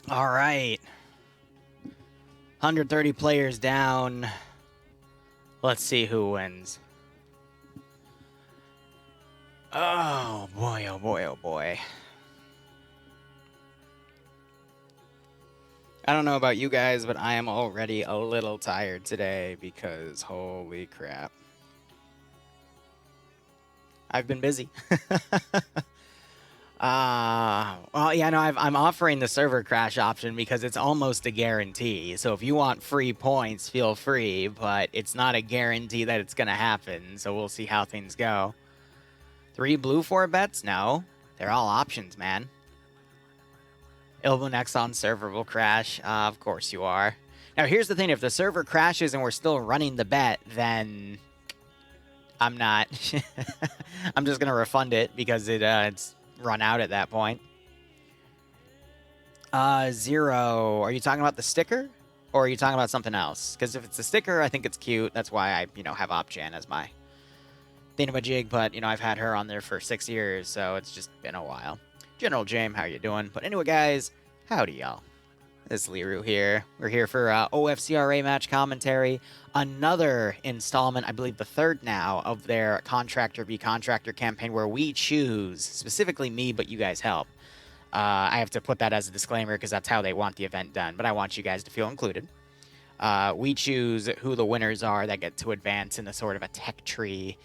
All right. 130 players down. Let's see who wins. Oh boy, oh boy, oh boy. I don't know about you guys, but I am already a little tired today because holy crap. I've been busy. Well, yeah, no, I'm offering the server crash option because it's almost a guarantee. So if you want free points, feel free, but it's not a guarantee that it's going to happen. So we'll see how things go. 3 blue 4 bets? No. They're all options, man. Ilbo Nexon server will crash. Of course you are. Now, here's the thing. If the server crashes and we're still running the bet, then I'm not. I'm just going to refund it because it's run out at that point. Zero. Are you talking about the sticker? Or are you talking about something else? Because if it's a sticker, I think it's cute. That's why I, have OpChan as my thingamajig. But, I've had her on there for 6 years, so it's just been a while. General James, how you doing? But anyway, guys, howdy, y'all. This is Liru here. We're here for OFCRA match commentary. Another installment, I believe the third now, of their Contractor v Contractor campaign where we choose, specifically me, but you guys help. I have to put that as a disclaimer because that's how they want the event done, but I want you guys to feel included. We choose who the winners are that get to advance in a sort of a tech tree.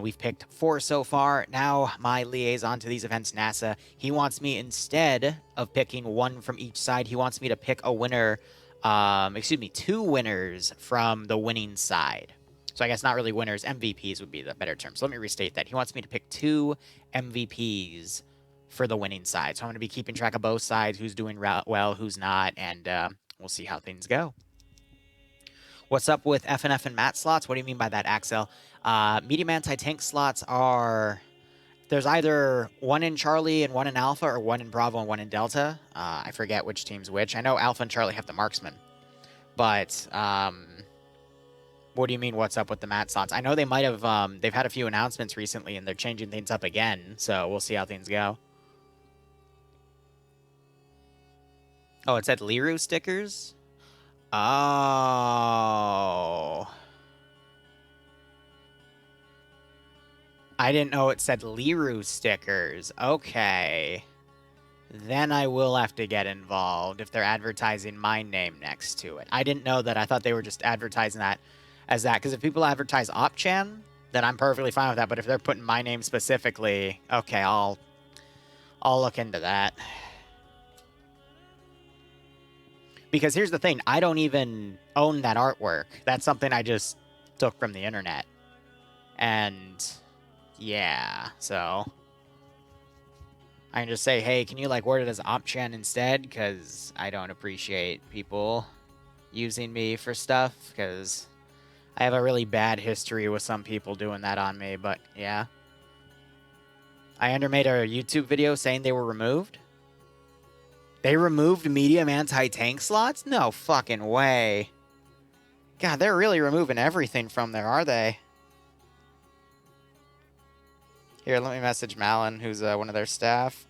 We've picked 4 so far. Now, my liaison to these events, NASA, he wants me, instead of picking 1 from each side, he wants me to pick a winner, 2 winners from the winning side. So I guess not really winners, MVPs would be the better term. So let me restate that. He wants me to pick 2 MVPs for the winning side. So I'm going to be keeping track of both sides, who's doing well, who's not, and we'll see how things go. What's up with FNF and Matt slots? What do you mean by that, Axel? Medium anti-tank slots are... There's either 1 in Charlie and 1 in Alpha, or 1 in Bravo and 1 in Delta. I forget which team's which. I know Alpha and Charlie have the marksman. But, what do you mean, what's up with the Matt slots? I know they might have, they've had a few announcements recently, and they're changing things up again. So we'll see how things go. Oh, it said Liru stickers? Oh. I didn't know it said Liru stickers. Okay. Then I will have to get involved if they're advertising my name next to it. I didn't know that. I thought they were just advertising that as that. Because if people advertise OpChan, then I'm perfectly fine with that. But if they're putting my name specifically, okay, I'll look into that. Because here's the thing, I don't even own that artwork. That's something I just took from the internet. And yeah, so I can just say, hey, can you word it as OpChan instead? Because I don't appreciate people using me for stuff, because I have a really bad history with some people doing that on me, but yeah. I made a YouTube video saying they were removed. They removed medium anti-tank slots? No fucking way. God, they're really removing everything from there, are they? Here, let me message Malin, who's one of their staff.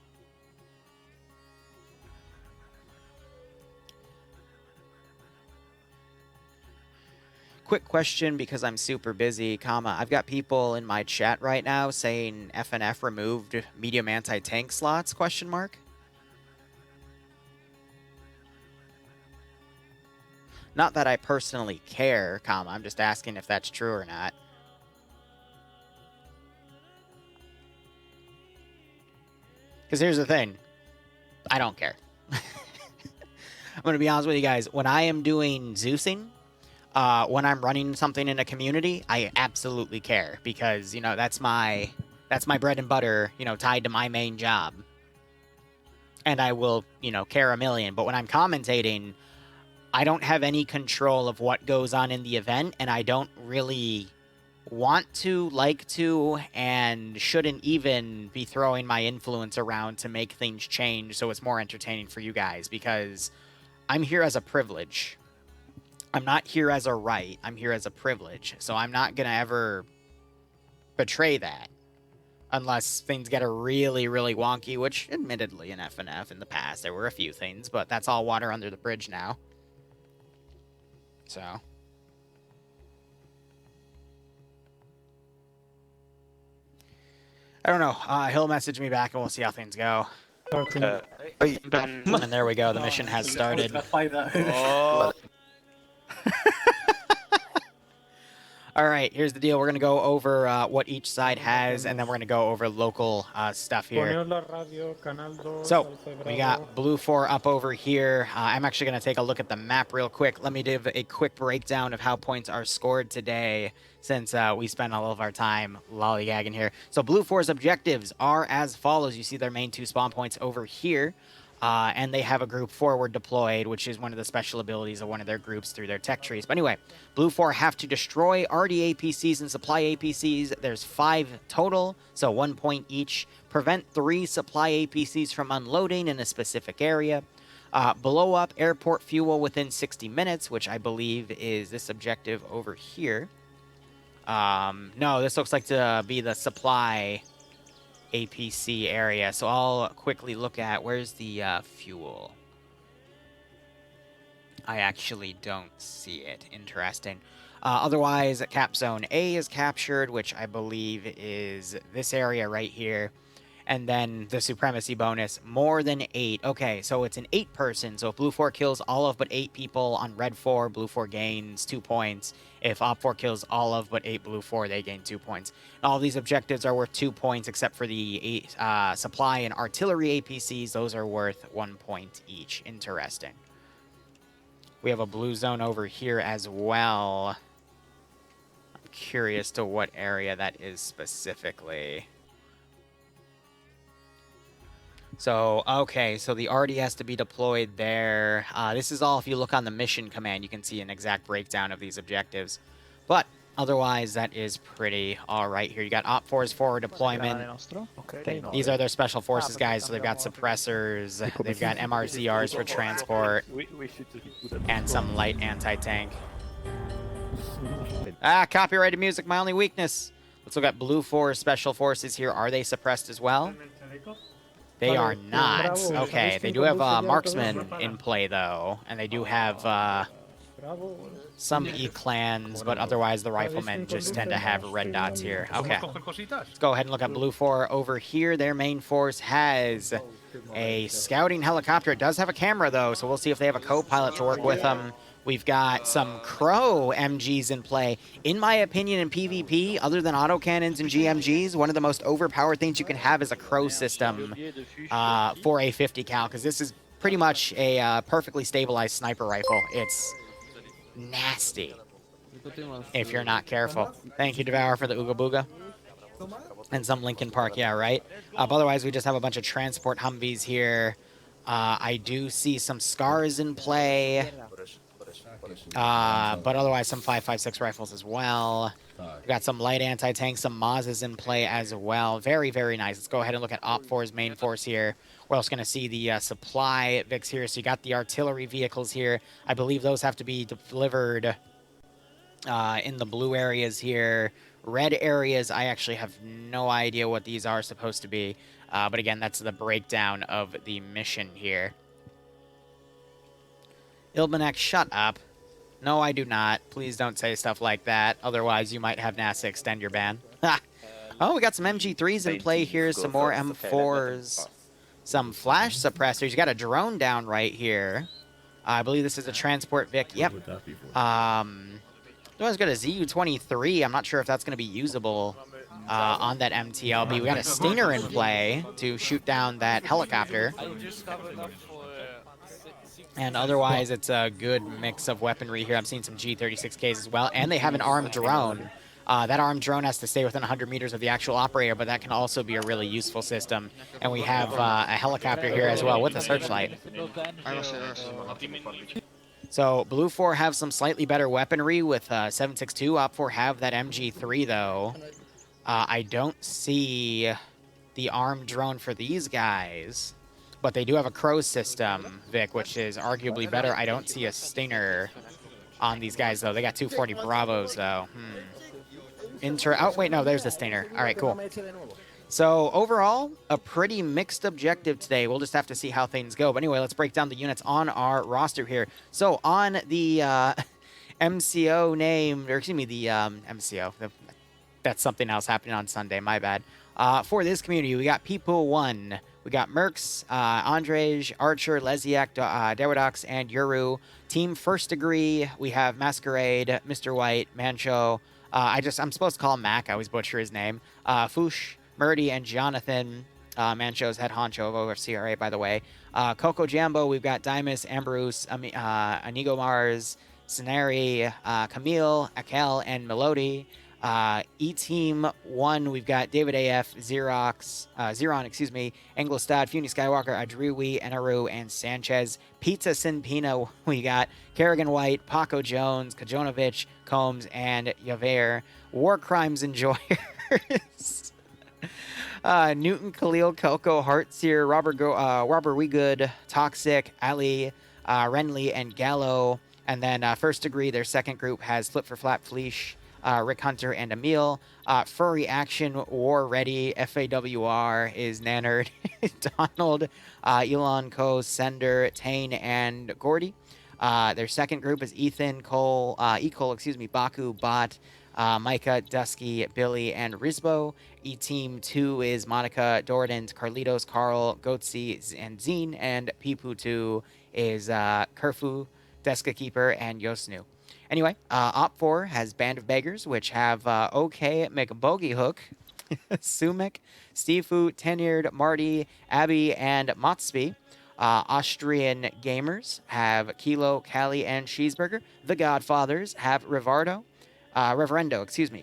Quick question, because I'm super busy, I've got people in my chat right now saying FNF removed medium anti-tank slots, question mark? Not that I personally care, I'm just asking if that's true or not. Because here's the thing. I don't care. I'm going to be honest with you guys. When I am doing Zeusing, when I'm running something in a community, I absolutely care. Because, that's my bread and butter, tied to my main job. And I will, care a million. But when I'm commentating, I don't have any control of what goes on in the event, and I don't really want to, like to, and shouldn't even be throwing my influence around to make things change so it's more entertaining for you guys, because I'm here as a privilege. I'm not here as a right. I'm here as a privilege. So I'm not going to ever betray that. Unless things get really, really wonky, which admittedly in FNF in the past there were a few things, but that's all water under the bridge now. So. I don't know. He'll message me back and we'll see how things go. And there we go. The mission has started. All right, here's the deal. We're going to go over what each side has, and then we're going to go over local stuff here. So, we got Blue 4 up over here. I'm actually going to take a look at the map real quick. Let me give a quick breakdown of how points are scored today, since we spent all of our time lollygagging here. So, Blue 4's objectives are as follows. You see their main 2 spawn points over here. And they have a group forward deployed, which is one of the special abilities of one of their groups through their tech trees. But anyway, Blue 4 have to destroy RD APCs and supply APCs. There's 5 total, so 1 point each. Prevent 3 supply APCs from unloading in a specific area. Blow up airport fuel within 60 minutes, which I believe is this objective over here. No, this looks like to be the supply APC area, so I'll quickly look at where's the fuel. I actually don't see it. Interesting. Otherwise, Cap Zone A is captured, which I believe is this area right here. And then the supremacy bonus, more than 8. Okay, so it's an 8-person. So if Blue 4 kills all of but 8 people on Red 4, Blue 4 gains 2 points. If Op 4 kills all of but 8 Blue 4, they gain 2 points. All these objectives are worth 2 points, except for the supply and artillery APCs. Those are worth 1 point each. Interesting. We have a blue zone over here as well. I'm curious to what area that is specifically. So, okay, so the RD has to be deployed there. This is all, if you look on the mission command, you can see an exact breakdown of these objectives. But, otherwise, that is pretty alright here. You got Op 4's forward deployment. These are their special forces guys, so they've got suppressors, they've got MRCRs for transport, and some light anti-tank. Copyrighted music, my only weakness. Let's look at Blue 4's special forces here. Are they suppressed as well? They are not. Okay, they do have marksmen in play, though, and they do have some E-clans, but otherwise the riflemen just tend to have red dots here. Okay, let's go ahead and look at Blue 4 over here. Their main force has a scouting helicopter. It does have a camera, though, so we'll see if they have a co-pilot to work with them. We've got some Crow MGs in play. In my opinion, in PvP, other than autocannons and GMGs, one of the most overpowered things you can have is a Crow system for a 50 cal, because this is pretty much a perfectly stabilized sniper rifle. It's nasty if you're not careful. Thank you, Devour, for the Ooga Booga. And some Linkin Park, yeah, right? But otherwise, we just have a bunch of transport Humvees here. I do see some Scars in play. But otherwise, some 5.56 rifles as well. We've got some light anti-tank, some Mazes in play as well. Very, very nice. Let's go ahead and look at Op 4's main force here. We're also going to see the supply Vics here. So you got the artillery vehicles here. I believe those have to be delivered in the blue areas here. Red areas, I actually have no idea what these are supposed to be. But again, that's the breakdown of the mission here. Ilmanek, shut up. No, I do not. Please don't say stuff like that. Otherwise, you might have NASA extend your ban. Oh, we got some MG3s in play here. Some more M4s. Some flash suppressors. You got a drone down right here. I believe this is a transport Vic. Yep. Otherwise, got a ZU-23. I'm not sure if that's going to be usable on that MTLB. We got a Stinger in play to shoot down that helicopter. And otherwise, it's a good mix of weaponry here. I'm seeing some G36Ks as well. And they have an armed drone. That armed drone has to stay within 100 meters of the actual operator, but that can also be a really useful system. And we have a helicopter here as well with a searchlight. So Blue 4 have some slightly better weaponry with 7.62. Op 4 have that MG3, though. I don't see the armed drone for these guys. But they do have a Crow system, Vic, which is arguably better. I don't see a Stinger on these guys, though. They got 240 Bravos, though. Oh, wait, no, there's the Stinger. All right, cool. So overall, a pretty mixed objective today. We'll just have to see how things go. But anyway, let's break down the units on our roster here. So on the MCO name, or excuse me, the MCO. That's something else happening on Sunday. My bad. For this community, we got People 1. We got Mercs, Andrej, Archer, Leziak, Dewadox, and Yuru. Team First Degree, we have Masquerade, Mr. White, Mancho. I'm supposed to call him Mac. I always butcher his name. Foosh, Murdy, and Jonathan. Mancho's head honcho of OFCRA, by the way. Coco Jambo, we've got Dimus, Ambrose, Anigo Mars, Scenari, Camille, Akel, and Melody. E-Team 1, we've got David AF, Zeron, Engelstad, Funi Skywalker, Adriwi, Enaru, and Sanchez. Pizza Sin Pino, we got Kerrigan White, Paco Jones, Kajonovich, Combs, and Yaver. War Crimes Enjoyers. Newton, Khalil, Coco, Heartseer, Robert Wegood, Toxic, Ali, Renly, and Gallo. And then First Degree, their second group, has Flip for Flap, Fleesh, Rick Hunter, and Emil. Furry Action, War Ready, FAWR is Nannerd, Donald, Elon, Ko, Sender, Tane, and Gordy. Their second group is Ethan, Baku, Bot, Micah, Dusky, Billy, and Rizbo. E-Team 2 is Monica, Dordan, Carlitos, Carl, Goatsy, and Zine. And Pipu 2 is Kerfu, Deska Keeper, and Yosnu. Anyway, Op 4 has Band of Beggars, which have OK, McBogey Hook, Sumic, Stefu, Tenured, Marty, Abby, and Motsby. Austrian Gamers have Kilo, Callie, and Cheeseburger. The Godfathers have Reverendo,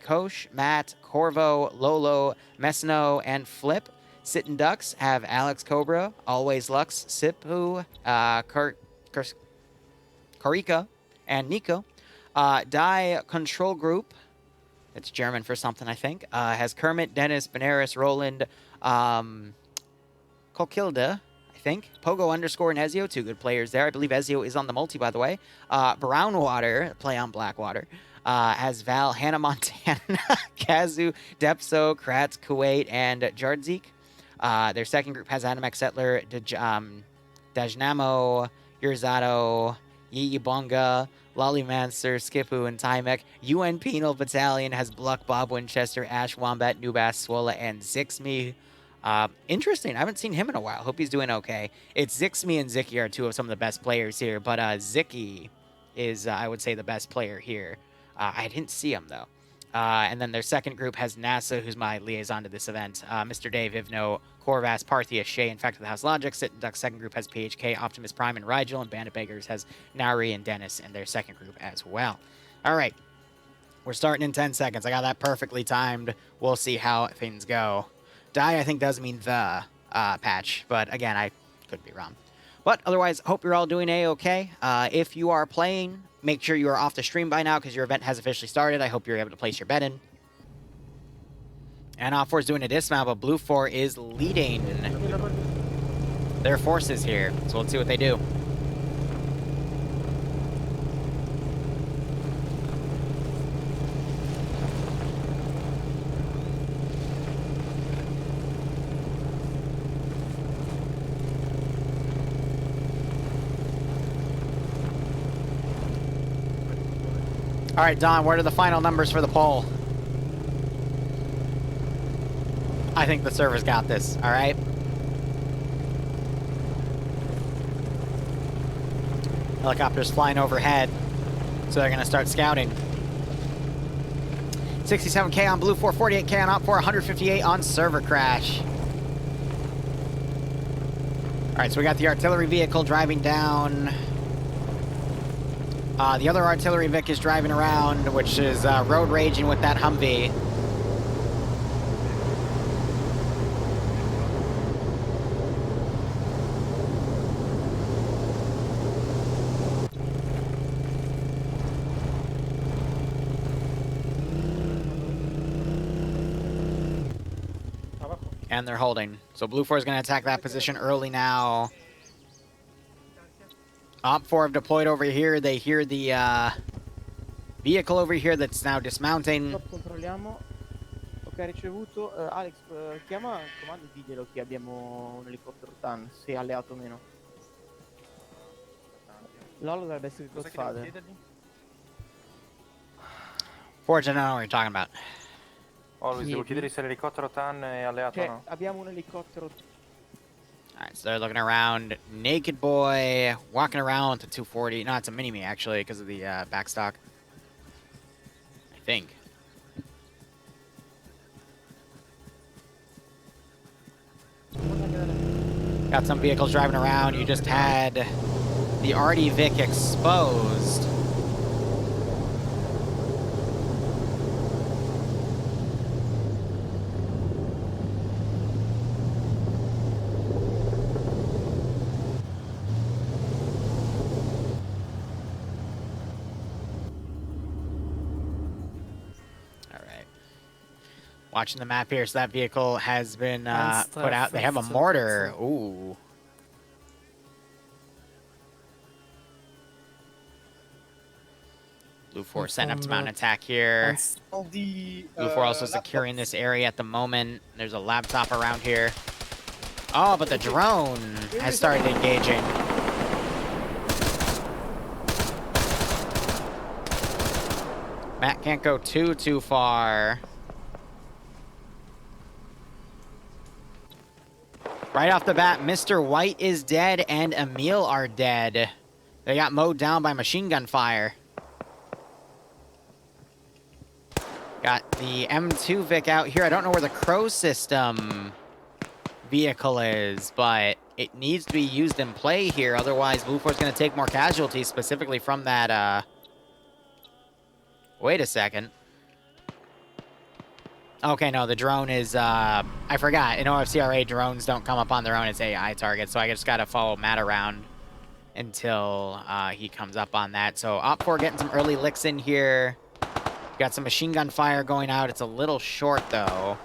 Kosh, Matt, Corvo, Lolo, Messino, and Flip. Sittin' Ducks have Alex Cobra, Always Lux, Sipu, Karika, and Nico. Die Control Group, it's German for something, I think, has Kermit, Dennis, Benares, Roland, Kokilda, I think, Pogo _ and Ezio, two good players there. I believe Ezio is on the multi, by the way. Brownwater, play on Blackwater, has Val, Hannah Montana, Kazu, Depso, Kratz, Kuwait, and Jardzik. Their second group has Animex Settler, Dajnamo, Yurzato, Yibonga, Lollymancer, Skipu, and Timek. UN Penal Battalion has Bluck, Bob Winchester, Ash, Wombat, Nubass, Swola, and Zixme. Interesting. I haven't seen him in a while. Hope he's doing okay. It's Zixme and Ziki are two of some of the best players here, but Ziki is, I would say, the best player here. I didn't see him, though. And then their second group has NASA, who's my liaison to this event. Mr. Dave, Ivno, Corvas, Parthia, Shay, Infected the House Logic. Sit Duck's second group has PHK, Optimus Prime, and Rigel. And Band of Beggars has Nari and Dennis in their second group as well. All right. We're starting in 10 seconds. I got that perfectly timed. We'll see how things go. Die, I think, does mean the patch. But again, I could be wrong. But otherwise, hope you're all doing A-okay. If you are playing, make sure you are off the stream by now because your event has officially started. I hope you're able to place your bet in. And Op 4 is doing a dismount, but Blue 4 is leading their forces here. So let's see what they do. All right, Don, what are the final numbers for the poll? I think the server's got this, all right? Helicopters flying overhead, so they're going to start scouting. 67K on Blue 4, 48K on Op 4, 158 on server crash. All right, so we got the artillery vehicle driving down. The other artillery Vic is driving around, which is road raging with that Humvee. And they're holding. So Blue 4 is going to attack that position early now. Op 4 have deployed over here. They hear the vehicle over here that's now dismounting. che ha ricevuto. Alex, chiama il comando e diglielo che abbiamo un elicottero TAN, se è alleato o meno. Lolo dovrebbe essere il Godfather. Forge, I don't know what you're talking about. Always, devo chiedere se l'elicottero TAN è alleato o no. Abbiamo un elicottero. Alright, so they're looking around. Naked Boy walking around with the 240. No, it's a mini-me, actually, because of the backstock. I think. Got some vehicles driving around. You just had the RD Vic exposed. Watching the map here, so that vehicle has been put out. They have a mortar. Ooh. Blue 4 setting up to mount an attack here. Blue 4 also securing this area at the moment. There's a laptop around here. Oh, but the drone has started engaging. Matt can't go too far. Right off the bat, Mr. White is dead and Emil are dead. They got mowed down by machine gun fire. Got the M2 Vic out here. I don't know where the Crow system vehicle is, but it needs to be used in play here. Otherwise, Blue 4 is going to take more casualties, specifically from that, Wait a second. Okay, no, the drone is, I forgot. In OFCRA, drones don't come up on their own. It's AI targets, so I just gotta follow Matt around until he comes up on that. So OFCRA getting some early licks in here. Got some machine gun fire going out. It's a little short, though.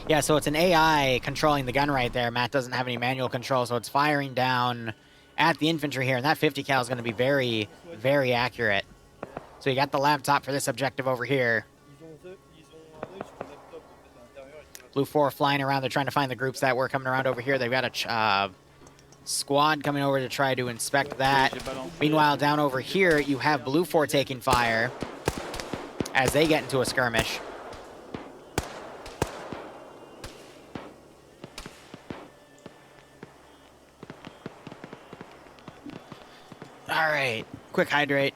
Yeah, so it's an AI controlling the gun right there. Matt doesn't have any manual control, so it's firing down at the infantry here, and that 50 cal is going to be very, very accurate. So you got the laptop for this objective over here. Blue 4 flying around. They're trying to find the groups that were coming around over here. They've got a squad coming over to try to inspect that. Meanwhile, down over here, you have Blue 4 taking fire as they get into a skirmish. All right, quick hydrate.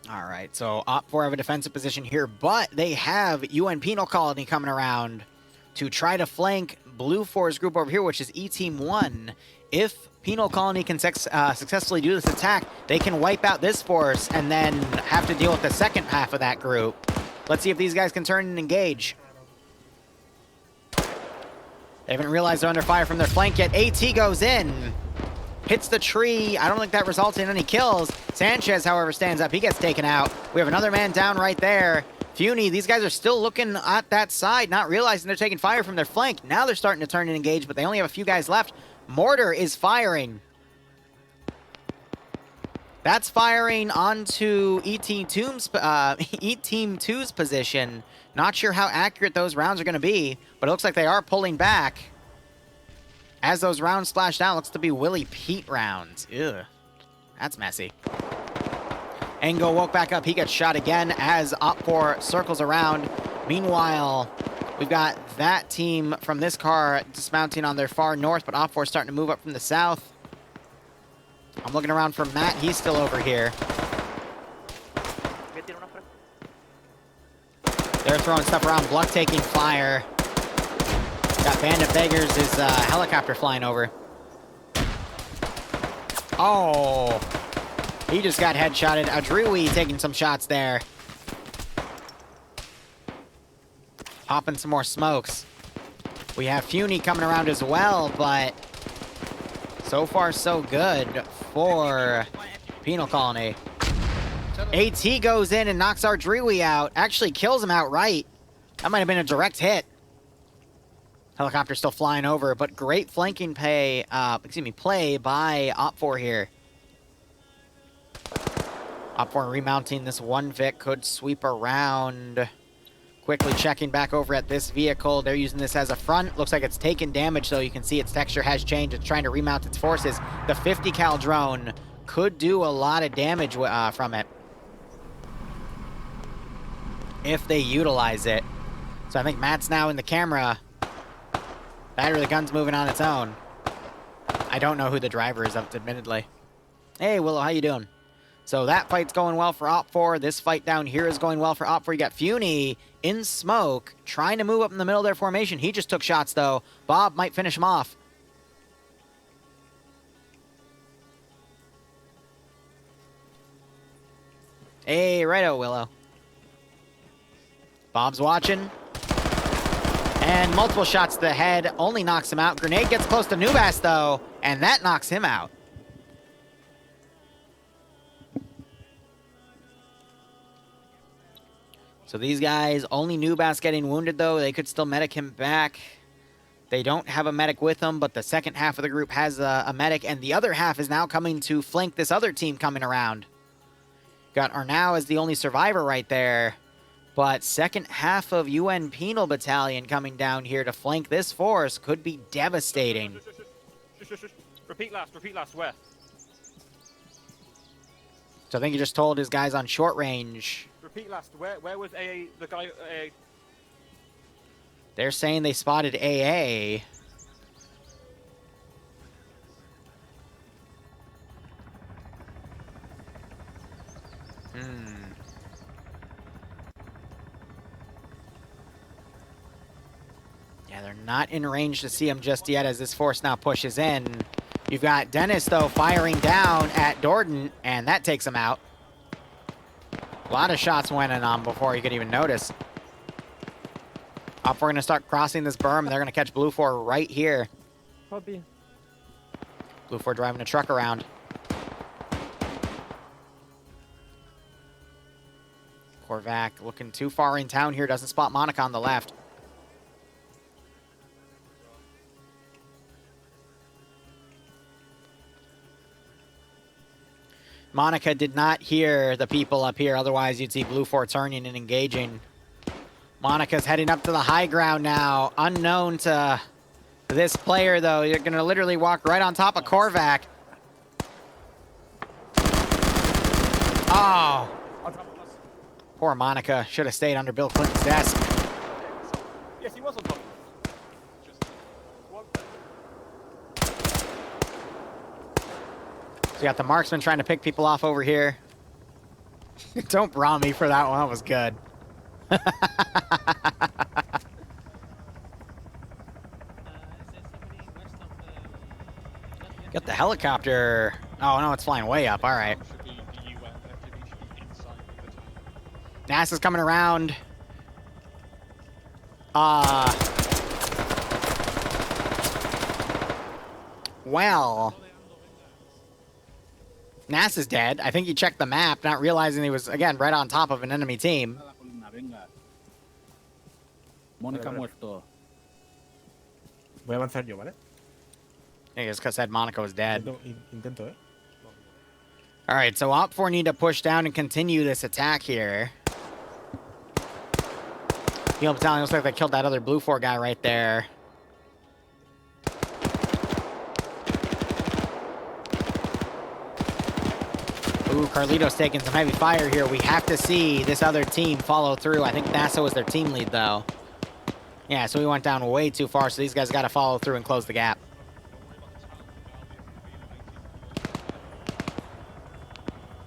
All right, so OPFOR have a defensive position here, but they have UN Penal Colony coming around to try to flank Blue 4's group over here, which is E-Team 1. If Penal Colony can successfully do this attack, they can wipe out this force and then have to deal with the second half of that group. Let's see if these guys can turn and engage. They haven't realized they're under fire from their flank yet. AT goes in. Hits the tree. I don't think that resulted in any kills. Sanchez, however, stands up. He gets taken out. We have another man down right there. Funi, these guys are still looking at that side, not realizing they're taking fire from their flank. Now they're starting to turn and engage, but they only have a few guys left. Mortar is firing. That's firing onto E-Team 2's position. Not sure how accurate those rounds are going to be, but it looks like they are pulling back. As those rounds splashed out, looks to be Willie Pete rounds. Ugh, that's messy. Engo woke back up. He gets shot again as OPFOR circles around. Meanwhile, we've got that team from this car dismounting on their far north, but OPFOR starting to move up from the south. I'm looking around for Matt. He's still over here. They're throwing stuff around. Gluck taking fire. Got Band of Beggars' helicopter flying over. Oh, he just got headshotted. Adriwi taking some shots there. Popping some more smokes. We have Funi coming around as well, but so far so good for Penal Colony. AT goes in and knocks Ardriwi out. Actually kills him outright. That might have been a direct hit. Helicopter still flying over, but great flanking play by OPFOR here. OPFOR remounting this one Vic, could sweep around. Quickly checking back over at this vehicle. They're using this as a front. Looks like it's taken damage, though. You can see its texture has changed. It's trying to remount its forces. The 50 cal drone could do a lot of damage from it if they utilize it. So I think Matt's now in the camera. Battery of the gun's moving on its own. I don't know who the driver is, admittedly. Hey, Willow, how you doing? So that fight's going well for OPFOR. This fight down here is going well for OPFOR. You got Funi in smoke, trying to move up in the middle of their formation. He just took shots, though. Bob might finish him off. Hey, righto, Willow. Bob's watching. And multiple shots to the head only knocks him out. Grenade gets close to Nubas, though, and that knocks him out. So these guys, only Nubas getting wounded, though. They could still medic him back. They don't have a medic with them, but the second half of the group has a medic, and the other half is now coming to flank this other team coming around. Got Arnau as the only survivor right there, but second half of UN Penal Battalion coming down here to flank this force could be devastating. Repeat last, where? So I think he just told his guys on short range. Repeat last, where was AA, the guy, AA? They're saying they spotted AA. Yeah, they're not in range to see him just yet as this force now pushes in. You've got Dennis, though, firing down at Dorden, and that takes him out. A lot of shots went in on him before he could even notice. We're going to start crossing this berm, and they're going to catch Blue 4 right here. Copy. Blue 4 driving a truck around. Korvac looking too far in town here, doesn't spot Monica on the left. Monica did not hear the people up here, otherwise you'd see Blue 4 turning and engaging. Monica's heading up to the high ground now, unknown to this player, though. You're going to literally walk right on top of Korvac. Oh. Poor Monica. Should have stayed under Bill Clinton's desk. Yes, he was on top. So you got the marksman trying to pick people off over here. Don't brawl me for that one. That was good. Got the helicopter. Oh, no, it's flying way up. All right. NASA's coming around. Well, NASA's dead. I think he checked the map, not realizing he was, again, right on top of an enemy team. Mónica muerto. Voy a avanzar yo, ¿vale? I guess because said Monica was dead. Intento, All right, so OPFOR need to push down and continue this attack here. Penal Battalion looks like they killed that other Blue 4 guy right there. Ooh, Carlito's taking some heavy fire here. We have to see this other team follow through. I think NASA was their team lead, though. Yeah, so we went down way too far, so these guys got to follow through and close the gap.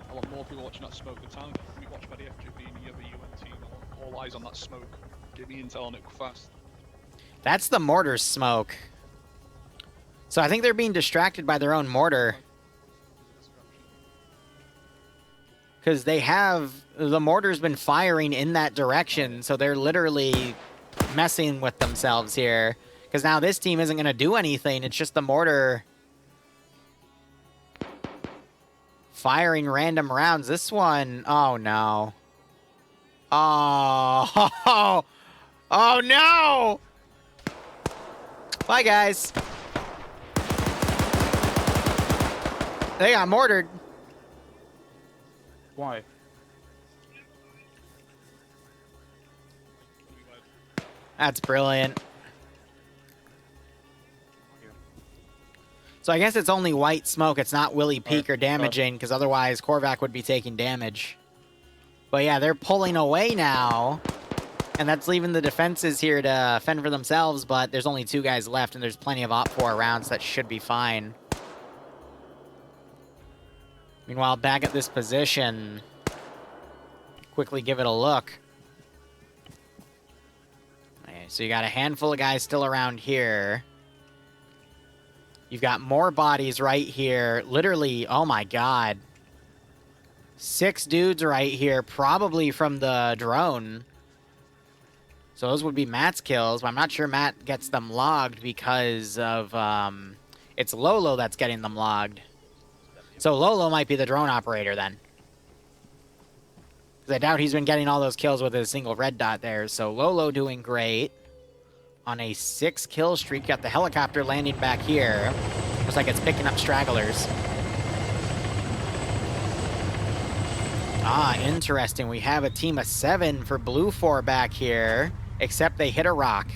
I want more people watching that smoke. The time we watch by the FGB and the other UN team, I want all eyes on that smoke. Give me intel on it fast. That's the mortar's smoke. So I think they're being distracted by their own mortar. Because they have, the mortar's been firing in that direction, so they're literally messing with themselves here. Because now this team isn't going to do anything, it's just the mortar firing random rounds. This one, oh no. Oh, oh no! Bye, guys. They got mortared. Why? That's brilliant. So I guess it's only white smoke. It's not Willy Peak or damaging, because otherwise Korvac would be taking damage. But yeah, they're pulling away now. And that's leaving the defenses here to fend for themselves, but there's only 2 guys left, and there's plenty of Op4 rounds that should be fine. Meanwhile, back at this position, quickly give it a look. Okay, so you got a handful of guys still around here. You've got more bodies right here. Literally, oh my god. 6 dudes right here, probably from the drone. So those would be Matt's kills, but I'm not sure Matt gets them logged because of, it's Lolo that's getting them logged. So Lolo might be the drone operator then. Because I doubt he's been getting all those kills with a single red dot there. So Lolo doing great. On a 6-kill streak, got the helicopter landing back here. Looks like it's picking up stragglers. Ah, interesting. We have a team of 7 for Blue 4 back here. Except they hit a rock.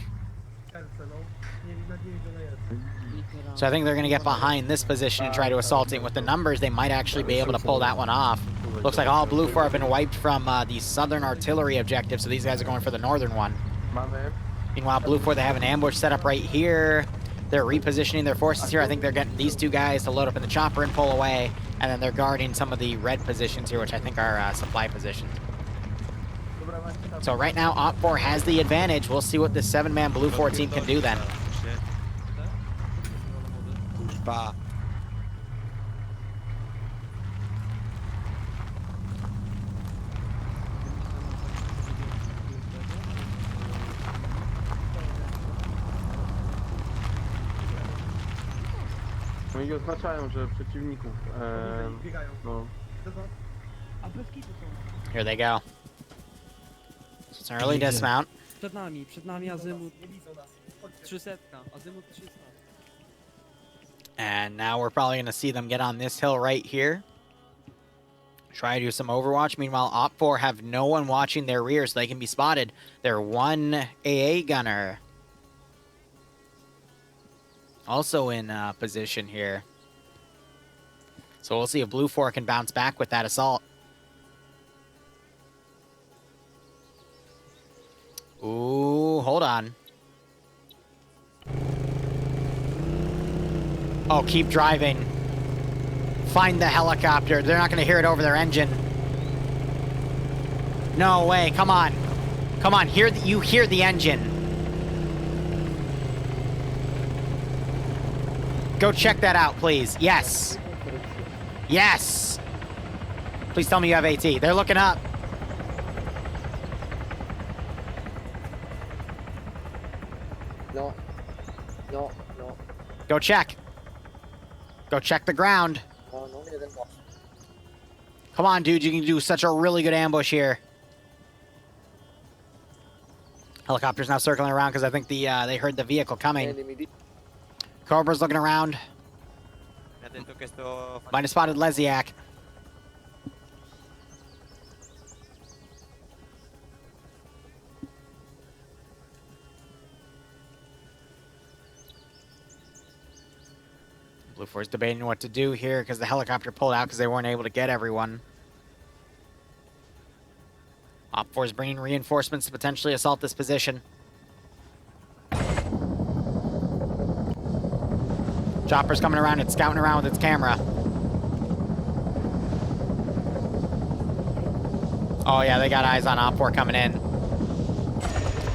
So I think they're going to get behind this position and try to assault it. With the numbers, they might actually be able to pull that one off. Looks like all Blue 4 have been wiped from the southern artillery objective, so these guys are going for the northern one. Meanwhile, Blue 4, they have an ambush set up right here. They're repositioning their forces here. I think they're getting these 2 guys to load up in the chopper and pull away. And then they're guarding some of the red positions here, which I think are supply positions. So right now, Op4 has the advantage. We'll see what this 7-man Blue 4 team can do then. Oni oznaczają, że przeciwników. No. Here they go. So it's an early dismount. Przed nami azymut 300, azymut 300. And now we're probably going to see them get on this hill right here. Try to do some overwatch. Meanwhile, Op4 have no one watching their rear, so they can be spotted. They're 1 AA gunner. Also in position here. So we'll see if Blue 4 can bounce back with that assault. Ooh, hold on. Oh, keep driving. Find the helicopter. They're not going to hear it over their engine. No way. Come on. Come on. You hear the engine. Go check that out, please. Yes. Yes. Please tell me you have AT. They're looking up. No. Go check. Go check the ground. Come on, dude. You can do such a really good ambush here. Helicopter's now circling around because I think they heard the vehicle coming. Cobra's looking around. Might have spotted Lesiak. Blue 4's debating what to do here because the helicopter pulled out because they weren't able to get everyone. Op 4 is bringing reinforcements to potentially assault this position. Chopper's coming around. It's scouting around with its camera. Oh yeah, they got eyes on Op 4 coming in.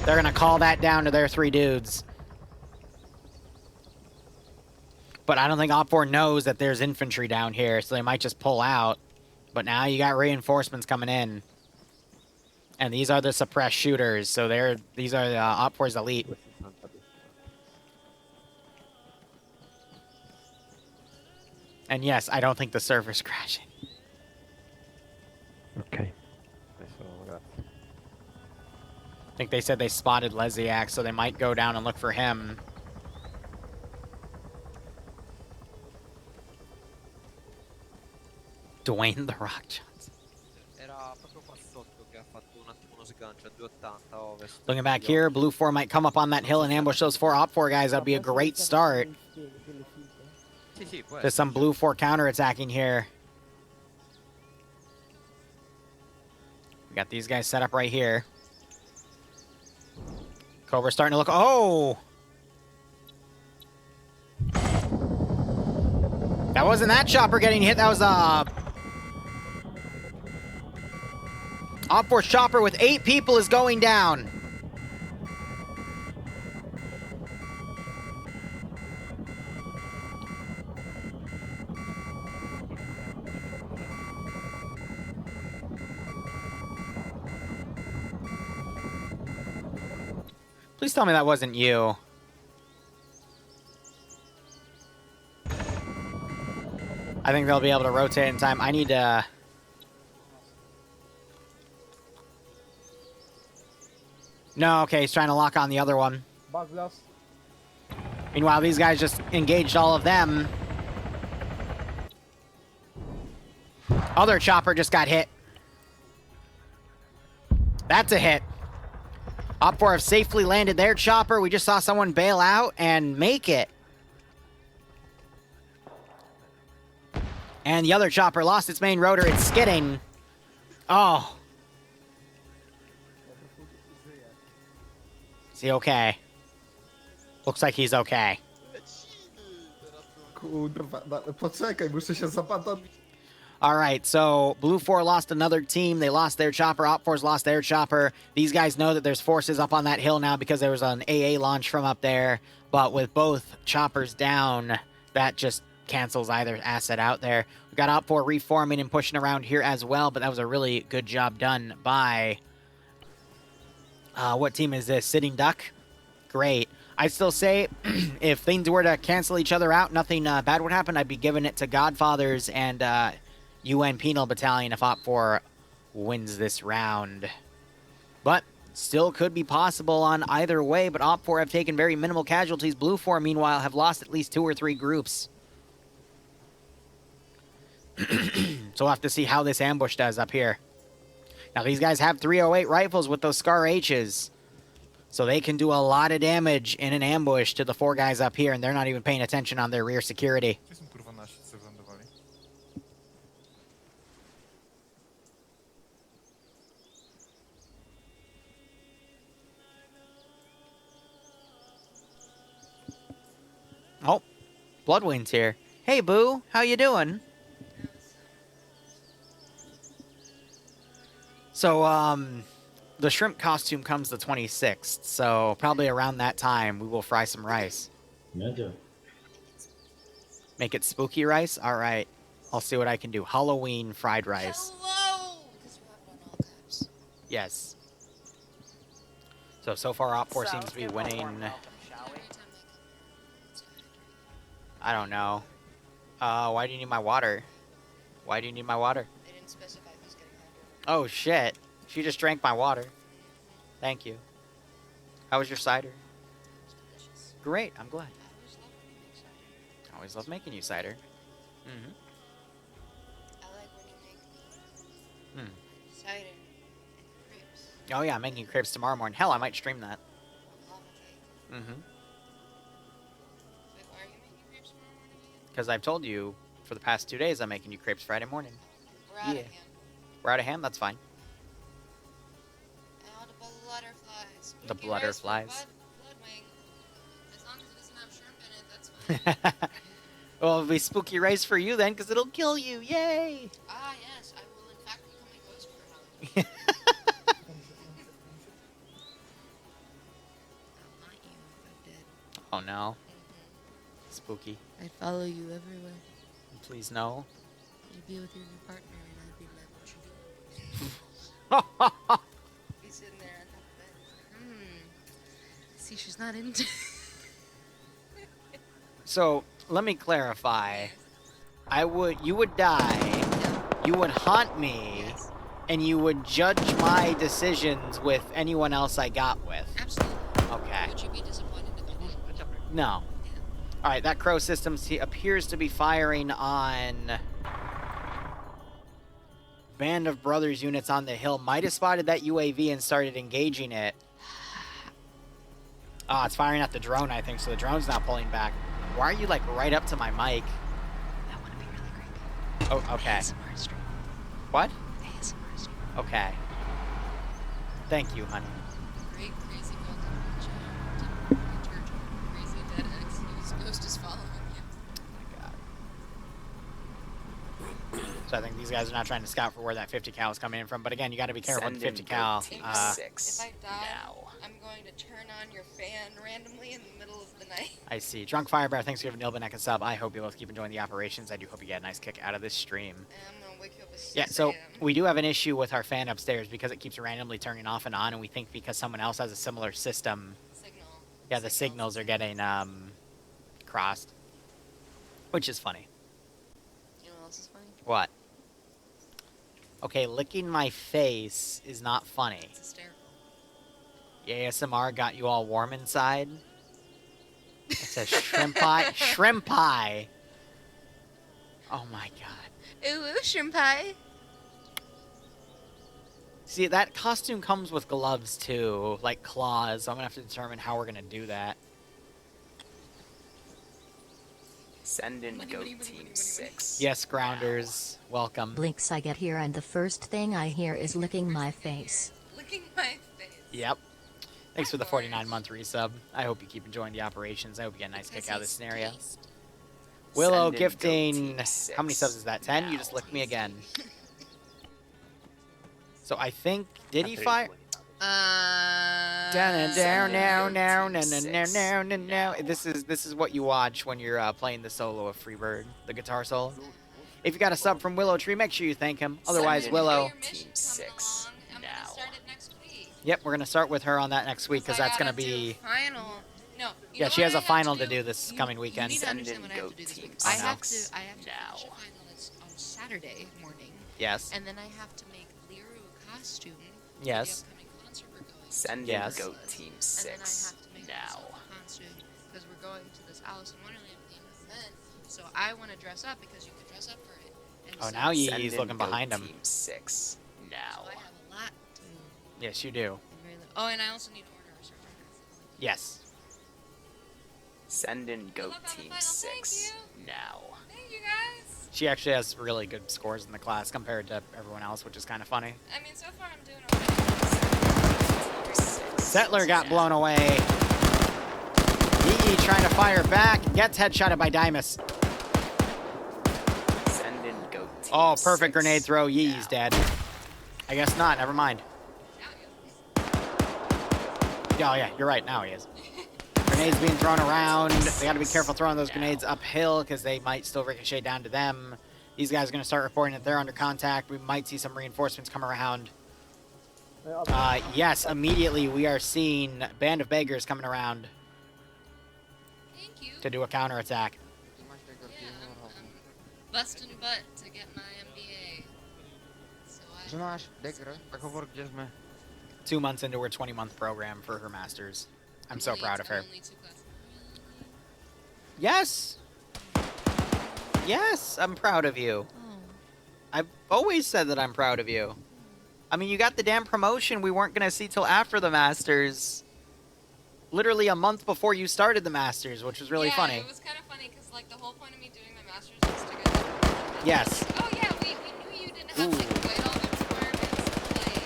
They're gonna call that down to their 3 dudes. But I don't think Op 4 knows that there's infantry down here, so they might just pull out. But now you got reinforcements coming in. And these are the suppressed shooters, so these are Op 4's elite. And yes, I don't think the server's crashing. Okay. I think they said they spotted Lesiak, so they might go down and look for him. Dwayne The Rock Johnson. Era proprio qua sotto che ha fatto un attimo uno sgancio a 280 ovest. Looking back here, Blue 4 might come up on that hill and ambush those 4 Op 4 guys. That'd be a great start. Sì, sì, può Just some Blue 4 counter-attacking here. We got these guys set up right here. Cobra's starting to look... Oh! That wasn't that chopper getting hit. That was Op 4 chopper with 8 people is going down. Please tell me that wasn't you. I think they'll be able to rotate in time. I need to... No, okay, he's trying to lock on the other one. Meanwhile, these guys just engaged all of them. Other chopper just got hit. That's a hit. Op 4 have safely landed their chopper. We just saw someone bail out and make it. And the other chopper lost its main rotor. It's skidding. Oh. Is he okay? Looks like he's okay. Kurwa, poczekaj, muszę się zapadać. All right, so Blue 4 lost another team. They lost their chopper. Op 4's lost their chopper. These guys know that there's forces up on that hill now because there was an AA launch from up there. But with both choppers down, that just cancels either asset out there. We got Op 4 reforming and pushing around here as well, but that was a really good job done by... what team is this? Sitting Duck? Great. I'd still say if things were to cancel each other out, nothing bad would happen. I'd be giving it to Godfathers and... UN Penal Battalion if Op 4 wins this round. But still could be possible on either way, but Op 4 have taken very minimal casualties. Blue 4, meanwhile, have lost at least 2 or 3 groups. So we'll have to see how this ambush does up here. Now, these guys have 308 rifles with those Scar H's. So they can do a lot of damage in an ambush to the 4 guys up here, and they're not even paying attention on their rear security. Oh, Bloodwind's here. Hey, Boo, how you doing? So, the shrimp costume comes the 26th, so probably around that time we will fry some rice. Make it spooky rice? All right, I'll see what I can do. Halloween fried rice. Hello! Yes. So far Op 4 seems to be winning. I don't know. Why do you need my water? Why do you need my water? They didn't specify who's getting hydrated. Oh, shit. She just drank my water. Thank you. How was your cider? It's delicious. Great, I'm glad. I always love making cider. I always love making you cider. Mm-hmm. I like when you make cider and crepes. Oh, yeah, I'm making crepes tomorrow morning. Hell, I might stream that. Lava cake. Mm-hmm. Wait, why are you making crepes tomorrow morning again? Because I've told you for the past 2 days I'm making you crepes Friday morning. We're out of Yeah. ham. We're out of ham? That's fine. And all the butterflies. The Spooky rice with butterflies. blood wing. As long as it doesn't have shrimp in it, that's fine. Well, it'll be spooky rice for you then, because it'll kill you. Yay! Ah, yes, I will in fact become a ghost for Halloween. I'll haunt you if I did. Oh, no. Spooky. I'd follow you everywhere. Please, no. You'd be with your new partner, and I'd be like, what you doing? Be sitting there on top of bed. See, she's not into. So, let me clarify. You would die, you would haunt me, Yes. and you would judge my decisions with anyone else I got with. Absolutely. Okay. Would you be disappointed if I did? No. Alright, that crow system appears to be firing on band of brothers units on the hill might have spotted that UAV and started engaging it. Oh, it's firing at the drone, I think, so the drone's not pulling back. Why are you, like, right up to my mic? That would be really great. Oh, okay. ASMR stream. What? ASMR stream. Okay. Thank you, honey. Great crazy content. Crazy dead X. Whose ghost is following you. Oh, my God. So I think these guys are not trying to scout for where that 50 cal is coming in from, but again, you got to be careful with the 50 cal. If I die, I'm going to turn on your fan randomly in the middle of the night. I see. Drunk Firebear, thanks for giving Nilbanek a sub. I hope you both keep enjoying the operations. I do hope you get a nice kick out of this stream. And I'm going to wake you up at 6 Yeah, so a.m. we do have an issue with our fan upstairs because it keeps randomly turning off and on, and we think because someone else has a similar system, Signal. yeah, the signals are getting crossed, which is funny. You know what else is funny? What? Okay, licking my face is not funny. It's hysterical. ASMR got you all warm inside. It says shrimp pie. Shrimp pie. Oh my god. Ooh, ooh, shrimp pie. See, that costume comes with gloves too, like claws, so I'm gonna have to determine how we're gonna do that. Send in Goat Team 6. Yes, Grounders, welcome. Blinks I get here and the first thing I hear is licking my face. Licking my face. Yep. Thanks for the 49-month resub. I hope you keep enjoying the operations. I hope you get a nice kick out of this scenario. Willow Send in gifting... Goat Team How many 6 subs is that? 10? You just licked me again. So I think... Did he fire? Down, now. This is what you watch when you're playing the solo of Freebird, the guitar solo. If you got a sub from Willow Tree, make sure you thank him. Otherwise, Willow... Team 6 now. Yep, we're gonna start with her on that next week because that's gonna be. Final. No. Yeah, she has a final to do this coming weekend. You need to understand what I have to do this week. I have to finish a final on Saturday morning. Yes. And then I have to make Liru a costume. Yes. For the upcoming concert we're going to. Send in Goat Team And then I 6 have to make now. myself a costume because we're going to this Alice in Wonderland themed event. So I want to dress up because you can dress up for it. And Oh, so now Send he's in looking behind Goat him. Team 6 now. I have a lot to. Yes, you do. Oh, and I also need to order a certain Yes. Send in Goat luck on the Team final. 6 now. Thank you guys. She actually has really good scores in the class compared to everyone else, which is kind of funny. I mean, so far I'm doing okay. Settler got blown away. Yee trying to fire back. Gets headshotted by Dimus. Send in Goat Team Oh, perfect 6 grenade throw. Yee's now. dead. I guess not. Never mind. Oh, yeah, you're right. Now he is. Grenades being thrown around. They got to be careful throwing those grenades uphill because they might still ricochet down to them. These guys are going to start reporting that they're under contact. We might see some reinforcements come around. Yes, immediately we are seeing Band of Beggars coming around Thank you. to do a counterattack. Yeah, I'm busting butt to get my MBA. So I... Znasz, Degre, Pachover, gdzie sme? 2 months into her 20-month program for her master's. I'm so proud of her. Only 2 classes. Yes! Yes, I'm proud of you. Oh. I've always said that I'm proud of you. I mean, you got the damn promotion we weren't going to see till after the Masters. Literally a month before you started the Masters, which was really funny. Yeah, it was kind of funny because, like, the whole point of me doing my master's was to get... Yes. Oh, yeah, we knew you didn't have to, like, wait all the requirements. Like,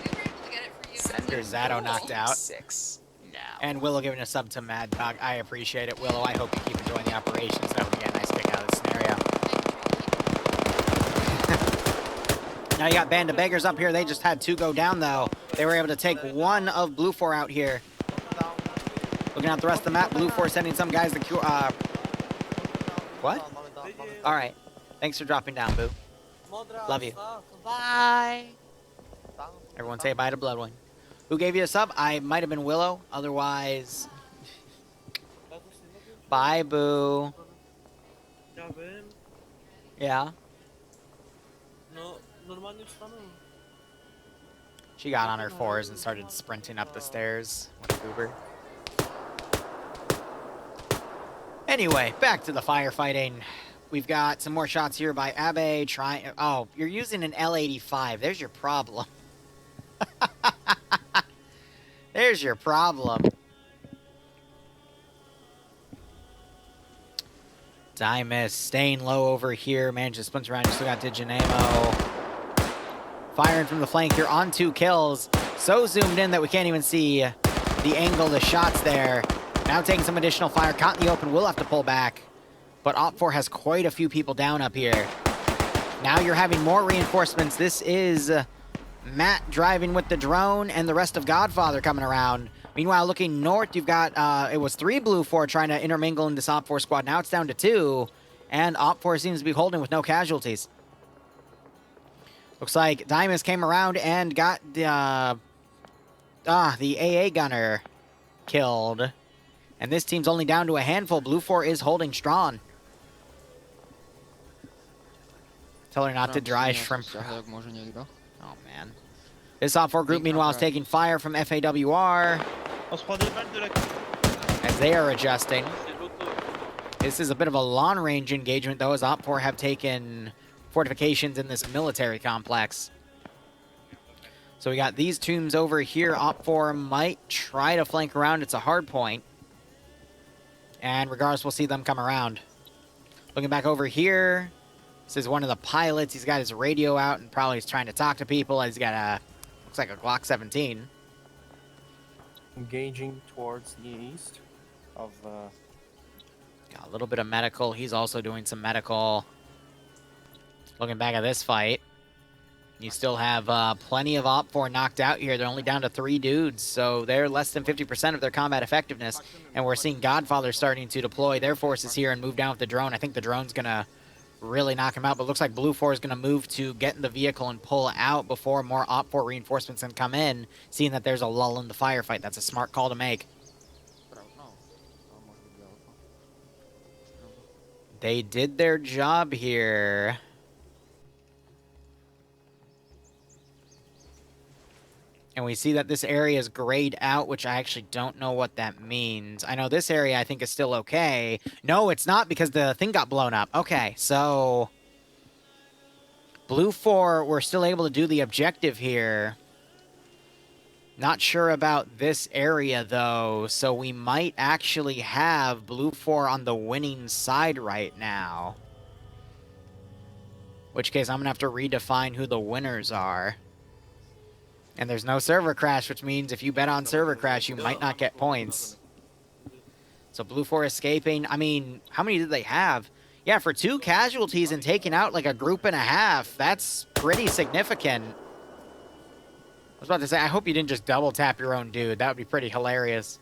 we were able to get it for you. Send There's in Zato Goat knocked Team out. 6 now. And Willow giving a sub to Mad Dog. I appreciate it, Willow. I hope you keep enjoying the operations. That would get a nice kick out of the scenario. Now you got Band of Beggars up here. They just had 2 go down, though. They were able to take 1 of Blue 4 out here. Looking at the rest of the map, Blue 4 sending some guys to cure. What? All right. Thanks for dropping down, Boo. Love you. Bye. Everyone say bye to Bloodwing. Who gave you a sub? I might have been Willow. Otherwise, bye, Boo. Yeah. She got on her 4s and started sprinting up the stairs. What a goober. Anyway, back to the firefighting. We've got some more shots here by Abe trying... Oh, you're using an L85. There's your problem. There's your problem. Dymus staying low over here. Manages to splinter around. You still got Diginamo. Firing from the flank here on 2 kills. So zoomed in that we can't even see the angle of the shots there. Now taking some additional fire. Caught in the open. Will have to pull back. But OPFOR has quite a few people down up here. Now you're having more reinforcements. This is Matt driving with the drone and the rest of Godfather coming around. Meanwhile, looking north, you've got, it was 3 Blue 4 trying to intermingle in this OPFOR squad. Now it's down to 2. And OPFOR seems to be holding with no casualties. Looks like Dymus came around and got the AA gunner killed. And this team's only down to a handful. Blue 4 is holding strong. Tell her not to drive from... Oh, man. This OPFOR group, meanwhile, is taking fire from FAWR. As they are adjusting. This is a bit of a long-range engagement, though, as OPFOR have taken fortifications in this military complex. So we got these teams over here. OPFOR might try to flank around. It's a hard point. And regardless, we'll see them come around. Looking back over here. This is one of the pilots. He's got his radio out and probably is trying to talk to people. He's got a, looks like a Glock 17. Engaging towards the east of... Got a little bit of medical. He's also doing some medical. Looking back at this fight. You still have plenty of OPFOR knocked out here. They're only down to 3 dudes, so they're less than 50% of their combat effectiveness. And we're seeing Godfather starting to deploy their forces here and move down with the drone. I think the drone's going to really knock him out, but looks like Blue 4 is going to move to get in the vehicle and pull out before more OPFOR reinforcements can come in, seeing that there's a lull in the firefight. That's a smart call to make. They did their job here. And we see that this area is grayed out, which I actually don't know what that means. I know this area I think is still okay. No, it's not because the thing got blown up. Okay, so... Blue 4 were still able to do the objective here. Not sure about this area, though, so we might actually have Blue 4 on the winning side right now. In which case, I'm going to have to redefine who the winners are. And there's no server crash, which means if you bet on server crash, you might not get points. So Blue 4 escaping. I mean, how many did they have? Yeah, for 2 casualties and taking out like a group and a half, that's pretty significant. I was about to say, I hope you didn't just double tap your own dude. That would be pretty hilarious.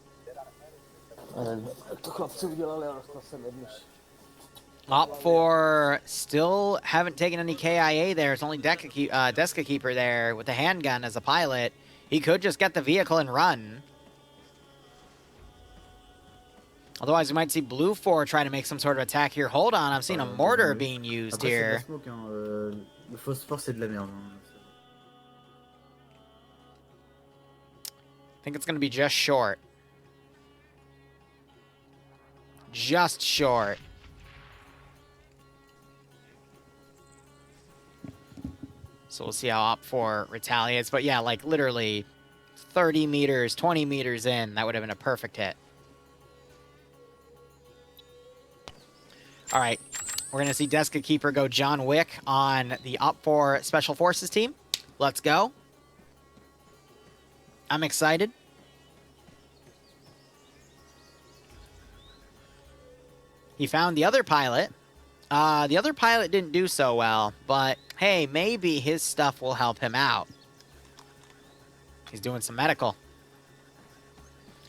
OPFOR still haven't taken any KIA there. It's only Deska Keeper there with the handgun as a pilot. He could just get the vehicle and run. Otherwise, we might see Blue 4 try to make some sort of attack here. Hold on, I'm seeing a mortar being used here. I think it's going to be just short. Just short. So we'll see how OPFOR retaliates. But yeah, like literally 30 meters, 20 meters in, that would have been a perfect hit. All right, we're going to see Deska Keeper go John Wick on the OPFOR Special Forces team. Let's go. I'm excited. He found the other pilot. The other pilot didn't do so well, but hey, maybe his stuff will help him out. He's doing some medical.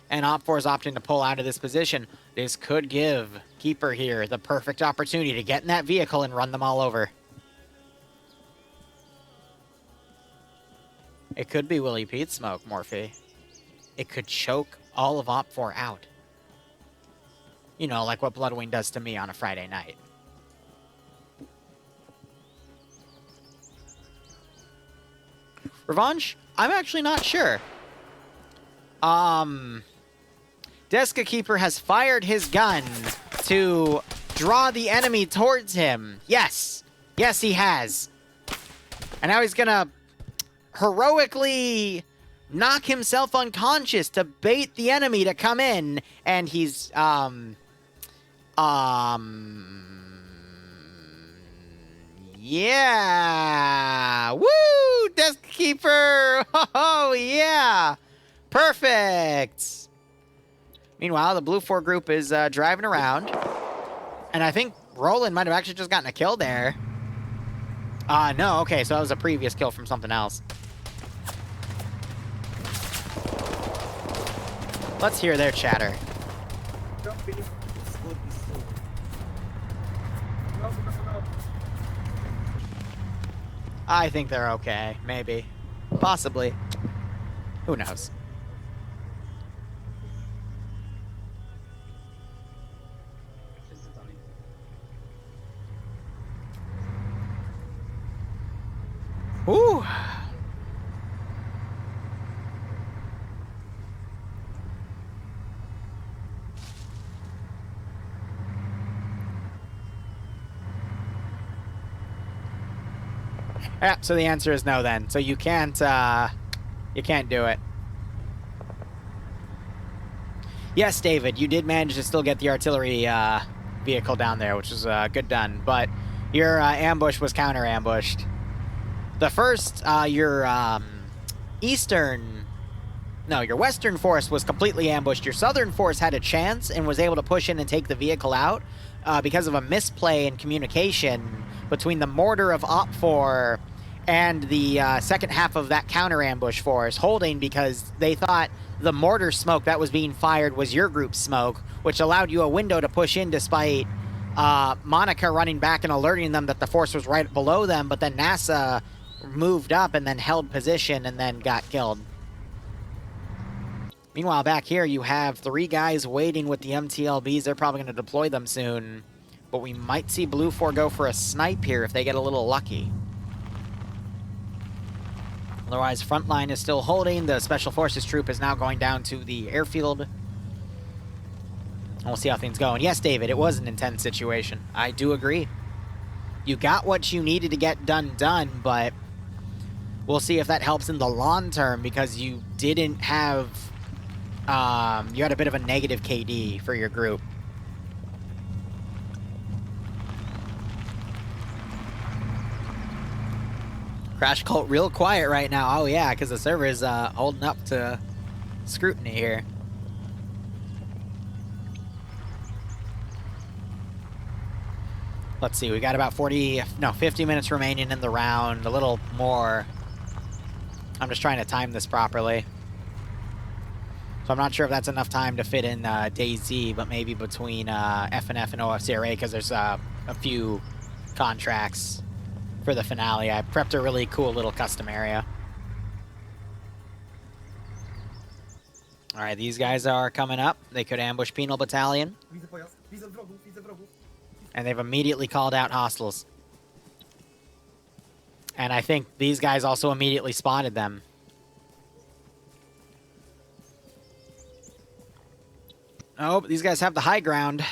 And OPFOR is opting to pull out of this position. This could give Keeper here the perfect opportunity to get in that vehicle and run them all over. It could be Willie Pete smoke, Morphe. It could choke all of OPFOR out. You know, like what Bloodwing does to me on a Friday night. Revenge? I'm actually not sure. Deska Keeper has fired his gun to draw the enemy towards him. Yes. Yes, he has. And now he's gonna heroically knock himself unconscious to bait the enemy to come in. And he's, yeah. Woo! Desk keeper! Oh, yeah! Perfect! Meanwhile, the Blue 4 group is driving around. And I think Roland might have actually just gotten a kill there. No, okay, so that was a previous kill from something else. Let's hear their chatter. I think they're okay. Maybe. Possibly. Who knows? Ooh. Yeah, so the answer is no then. So you can't do it. Yes, David, you did manage to still get the artillery vehicle down there, which was good done. But your ambush was counter-ambushed. The first, your western force was completely ambushed. Your southern force had a chance and was able to push in and take the vehicle out because of a misplay in communication between the mortar of OFCRA and the second half of that counter-ambush force, holding because they thought the mortar smoke that was being fired was your group's smoke, which allowed you a window to push in despite Monica running back and alerting them that the force was right below them, but then NASA moved up and then held position and then got killed. Meanwhile, back here, you have 3 guys waiting with the MTLBs. They're probably going to deploy them soon, but we might see Blue 4 go for a snipe here if they get a little lucky. Otherwise, Frontline is still holding. The Special Forces troop is now going down to the airfield. And we'll see how things go. And yes, David, it was an intense situation. I do agree. You got what you needed to get done, but we'll see if that helps in the long term because you didn't have... you had a bit of a negative KD for your group. Crash Cult real quiet right now. Oh yeah, because the server is holding up to scrutiny here. Let's see, we got about 50 minutes remaining in the round, a little more. I'm just trying to time this properly. So I'm not sure if that's enough time to fit in DayZ, but maybe between FNF and OFCRA, because there's a few contracts for the finale. I prepped a really cool little custom area. All right, these guys are coming up. They could ambush Penal Battalion. And they've immediately called out hostiles. And I think these guys also immediately spotted them. Oh, these guys have the high ground.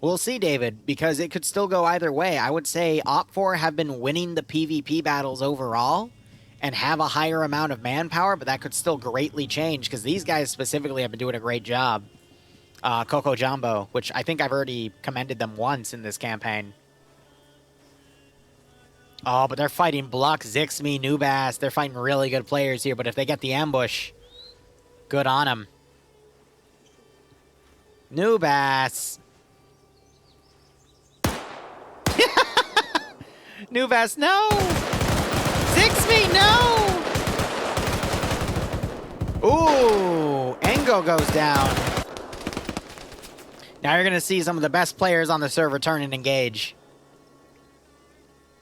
We'll see, David, because it could still go either way. I would say OPFOR have been winning the PvP battles overall and have a higher amount of manpower, but that could still greatly change because these guys specifically have been doing a great job. Coco Jumbo, which I think I've already commended them once in this campaign. Oh, but they're fighting Bluck, Zixme, Nubass. They're fighting really good players here, but if they get the ambush, good on them. Nubass. Nubass, no! Zixme, no! Ooh, Engo goes down. Now you're going to see some of the best players on the server turn and engage.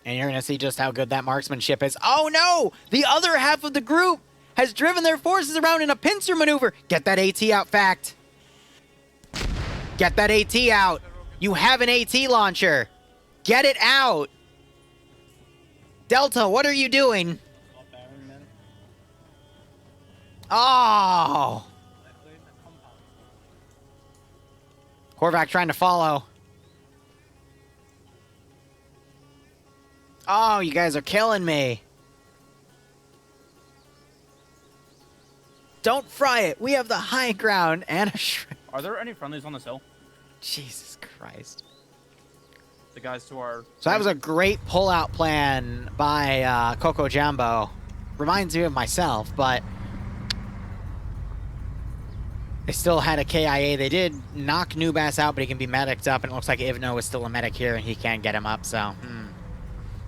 And you're going to see just how good that marksmanship is. Oh no! The other half of the group has driven their forces around in a pincer maneuver. Get that AT out, Fact. Get that AT out. You have an AT launcher. Get it out. Delta, what are you doing? Oh! Korvac trying to follow. Oh, you guys are killing me. Don't fry it. We have the high ground and a shrimp. Are there any friendlies on this hill? Jesus Christ. The guys to our... So that was a great pull-out plan by Coco Jumbo. Reminds me of myself, but they still had a KIA. They did knock Nubass out, but he can be mediced up, and it looks like Ivno is still a medic here, and he can get him up, so...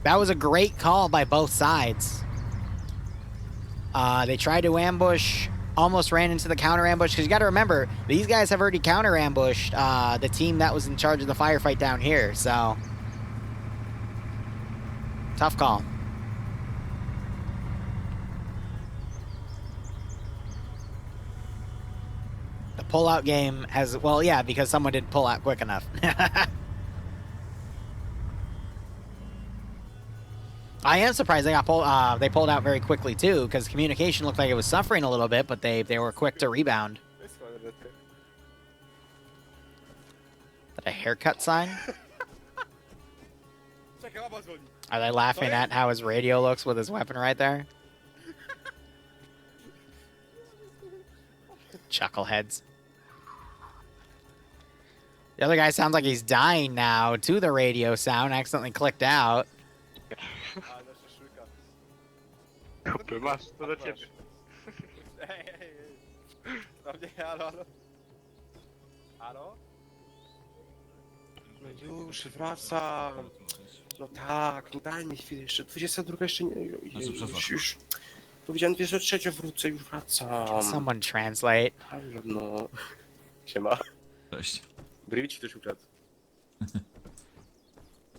That was a great call by both sides. They tried to ambush, almost ran into the counter ambush, because you got to remember, these guys have already counter ambushed the team that was in charge of the firefight down here, so... Tough call. The pull-out game has... Well, yeah, because someone didn't pull out quick enough. I am surprised they pulled out very quickly too, because communication looked like it was suffering a little bit, but they were quick to rebound. Is that a haircut sign? Are they laughing at how his radio looks with his weapon right there? Chuckleheads. The other guy sounds like he's dying now to the radio sound. Accidentally clicked out. Kupy, masz, to do ciebie. Halo, halo. Halo? No już wracam. No tak, no daj mi chwilę jeszcze. 22 jeszcze nie... Już... Powiedziałem 23 wrócę, już wracam. Someone translate. No. Siema. Cześć. Brwi ci ktoś ukradł.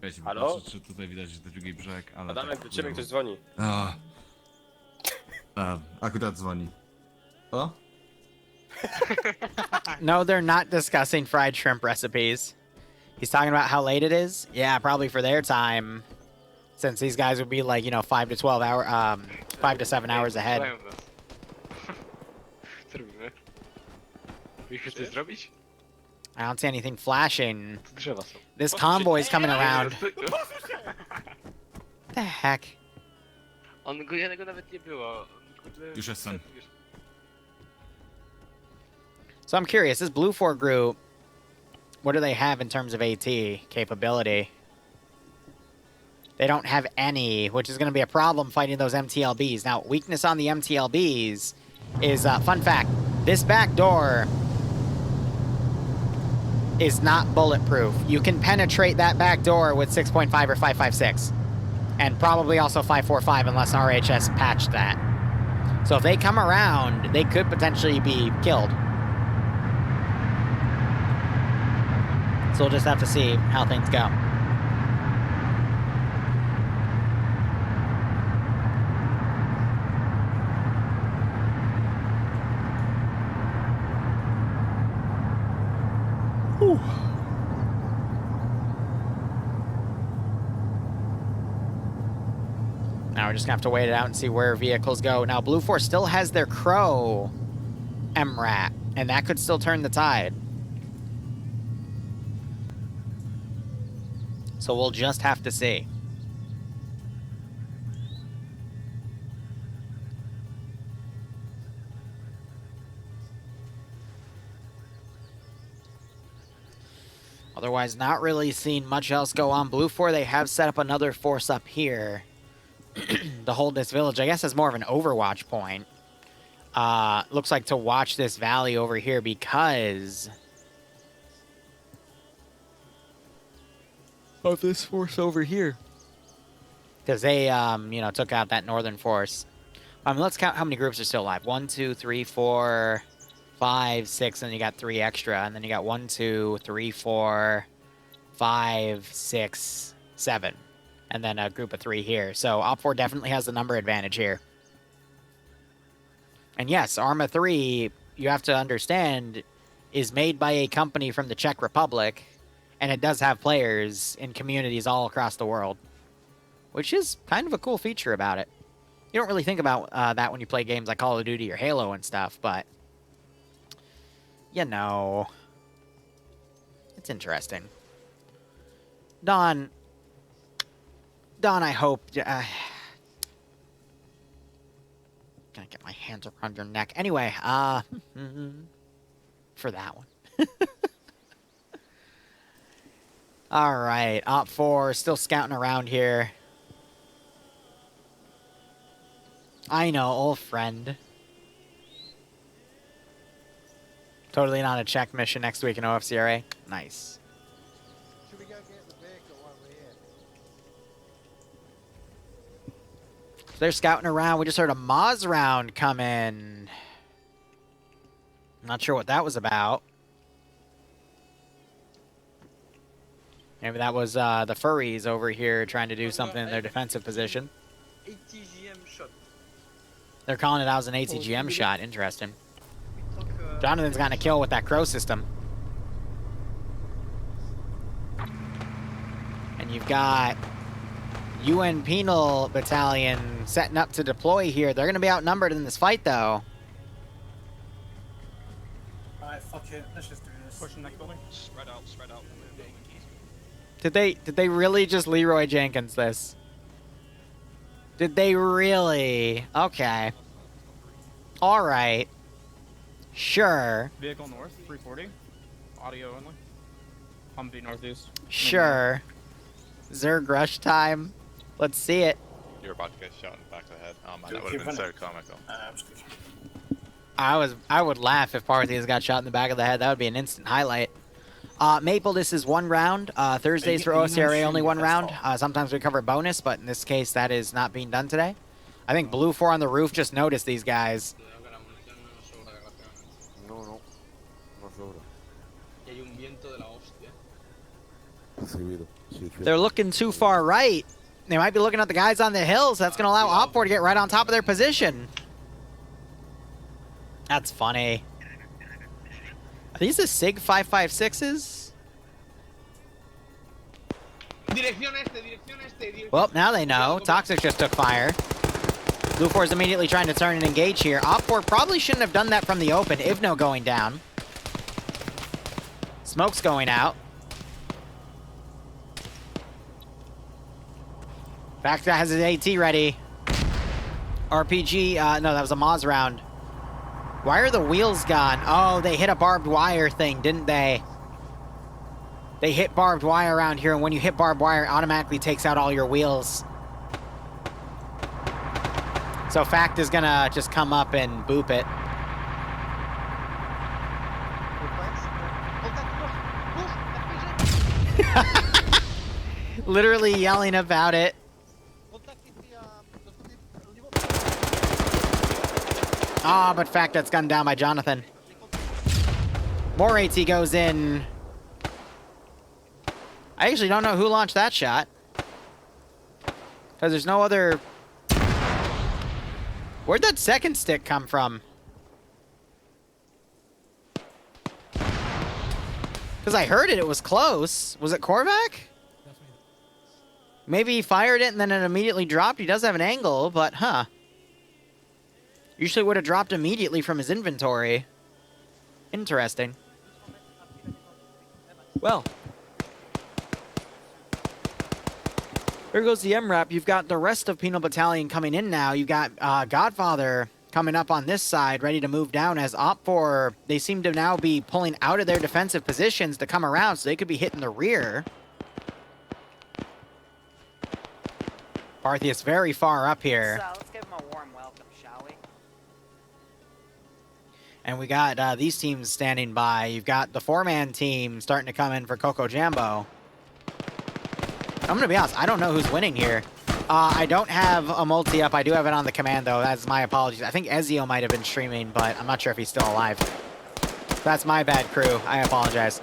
Cześć, halo? Czy tutaj widać, że to drugi brzeg, ale... Adamek, tak, do ciebie ktoś dzwoni. Akurat dzwoni. O? No, they're not discussing fried shrimp recipes. He's talking about how late it is. Yeah, probably for their time, since these guys would be like, you know, 5 to 7 hours ahead. Co robimy? Musisz coś zrobić? I don't see anything flashing. Drzewa są. This convoy's coming around. What the heck? Jego nawet nie było. Już jestem. So I'm curious, this Blue 4 group, what do they have in terms of AT capability? They don't have any, which is going to be a problem fighting those MTLBs. Now, weakness on the MTLBs is, fun fact, this back door is not bulletproof. You can penetrate that back door with 6.5 or 5.56. And probably also 5.45 unless RHS patched that. So if they come around, they could potentially be killed. So we'll just have to see how things go. Whew. Now we're just gonna have to wait it out and see where vehicles go. Now Blue 4 still has their Crow MRAT, and that could still turn the tide. So we'll just have to see. Otherwise, not really seeing much else go on. Blue 4, they have set up another force up here to hold this village. I guess as more of an overwatch point. Looks like to watch this valley over here because of this force over here. Because they, you know, took out that northern force. Let's count how many groups are still alive. 1, 2, 3, 4, 5, 6, and you got 3 extra. And then you got 1, 2, 3, 4, 5, 6, 7. And then a group of 3 here. So Op4 definitely has the number advantage here. And yes, Arma 3, you have to understand, is made by a company from the Czech Republic. And it does have players in communities all across the world. Which is kind of a cool feature about it. You don't really think about that when you play games like Call of Duty or Halo and stuff, but you know, it's interesting. Don, I hope. Gonna get my hands around your neck. Anyway, for that one. All right, Op4 still scouting around here. I know, old friend. Totally not a check mission next week in OFCRA. Nice. Should we go get the vehicle while we're here? They're scouting around. We just heard a Moz round come in. Not sure what that was about. Maybe that was the furries over here trying to do something in their defensive position. ATGM shot. They're calling it out as an ATGM shot. Interesting. Jonathan's gotten a kill with that crow system. And you've got UN Penal Battalion setting up to deploy here. They're going to be outnumbered in this fight, though. Alright, fuck it. Let's just do this. Pushing next building. Spread out, spread out. Did they really just Leroy Jenkins this? Did they really? Okay. All right. Sure. Vehicle north, 340. Audio only. Humvee northeast. Sure. Zerg rush time. Let's see it. You're about to get shot in the back of the head. Oh man, that would have been so comical. I would laugh if Parthians got shot in the back of the head. That would be an instant highlight. Maple, this is one round. Thursdays for OFCRA, only one round. Sometimes we cover bonus, but in this case, that is not being done today. I think Blue 4 on the roof just noticed these guys. No sobra. They're looking too far right. They might be looking at the guys on the hills. That's going to allow Op4 to get right on top of their position. That's funny. Are these the SIG 556s? Well, now they know. Toxic just took fire. Blue 4 is immediately trying to turn and engage here. Op4 probably shouldn't have done that from the open. Ivno going down. Smoke's going out. Facta has his AT ready. RPG, no, that was a Moz round. Why are the wheels gone? Oh, they hit a barbed wire thing, didn't they? They hit barbed wire around here, and when you hit barbed wire, it automatically takes out all your wheels. So Fact is gonna just come up and boop it. Literally yelling about it. Ah, but Fact that's gunned down by Jonathan. More AT goes in. I actually don't know who launched that shot. Because there's no other... Where'd that second stick come from? Because I heard it was close. Was it Korvac? Maybe he fired it and then it immediately dropped. He does have an angle, but huh. Usually would have dropped immediately from his inventory. Interesting. Well. Here goes the MRAP. You've got the rest of Penal Battalion coming in now. You've got Godfather coming up on this side, ready to move down as Op4. They seem to now be pulling out of their defensive positions to come around, so they could be hitting the rear. Parthius very far up here. So let's give him a warm welcome, shall we? And we got these teams standing by. You've got the four-man team starting to come in for Coco Jambo. I'm going to be honest, I don't know who's winning here. I don't have a multi up. I do have it on the command, though. That's my apologies. I think Ezio might have been streaming, but I'm not sure if he's still alive. That's my bad, crew. I apologize.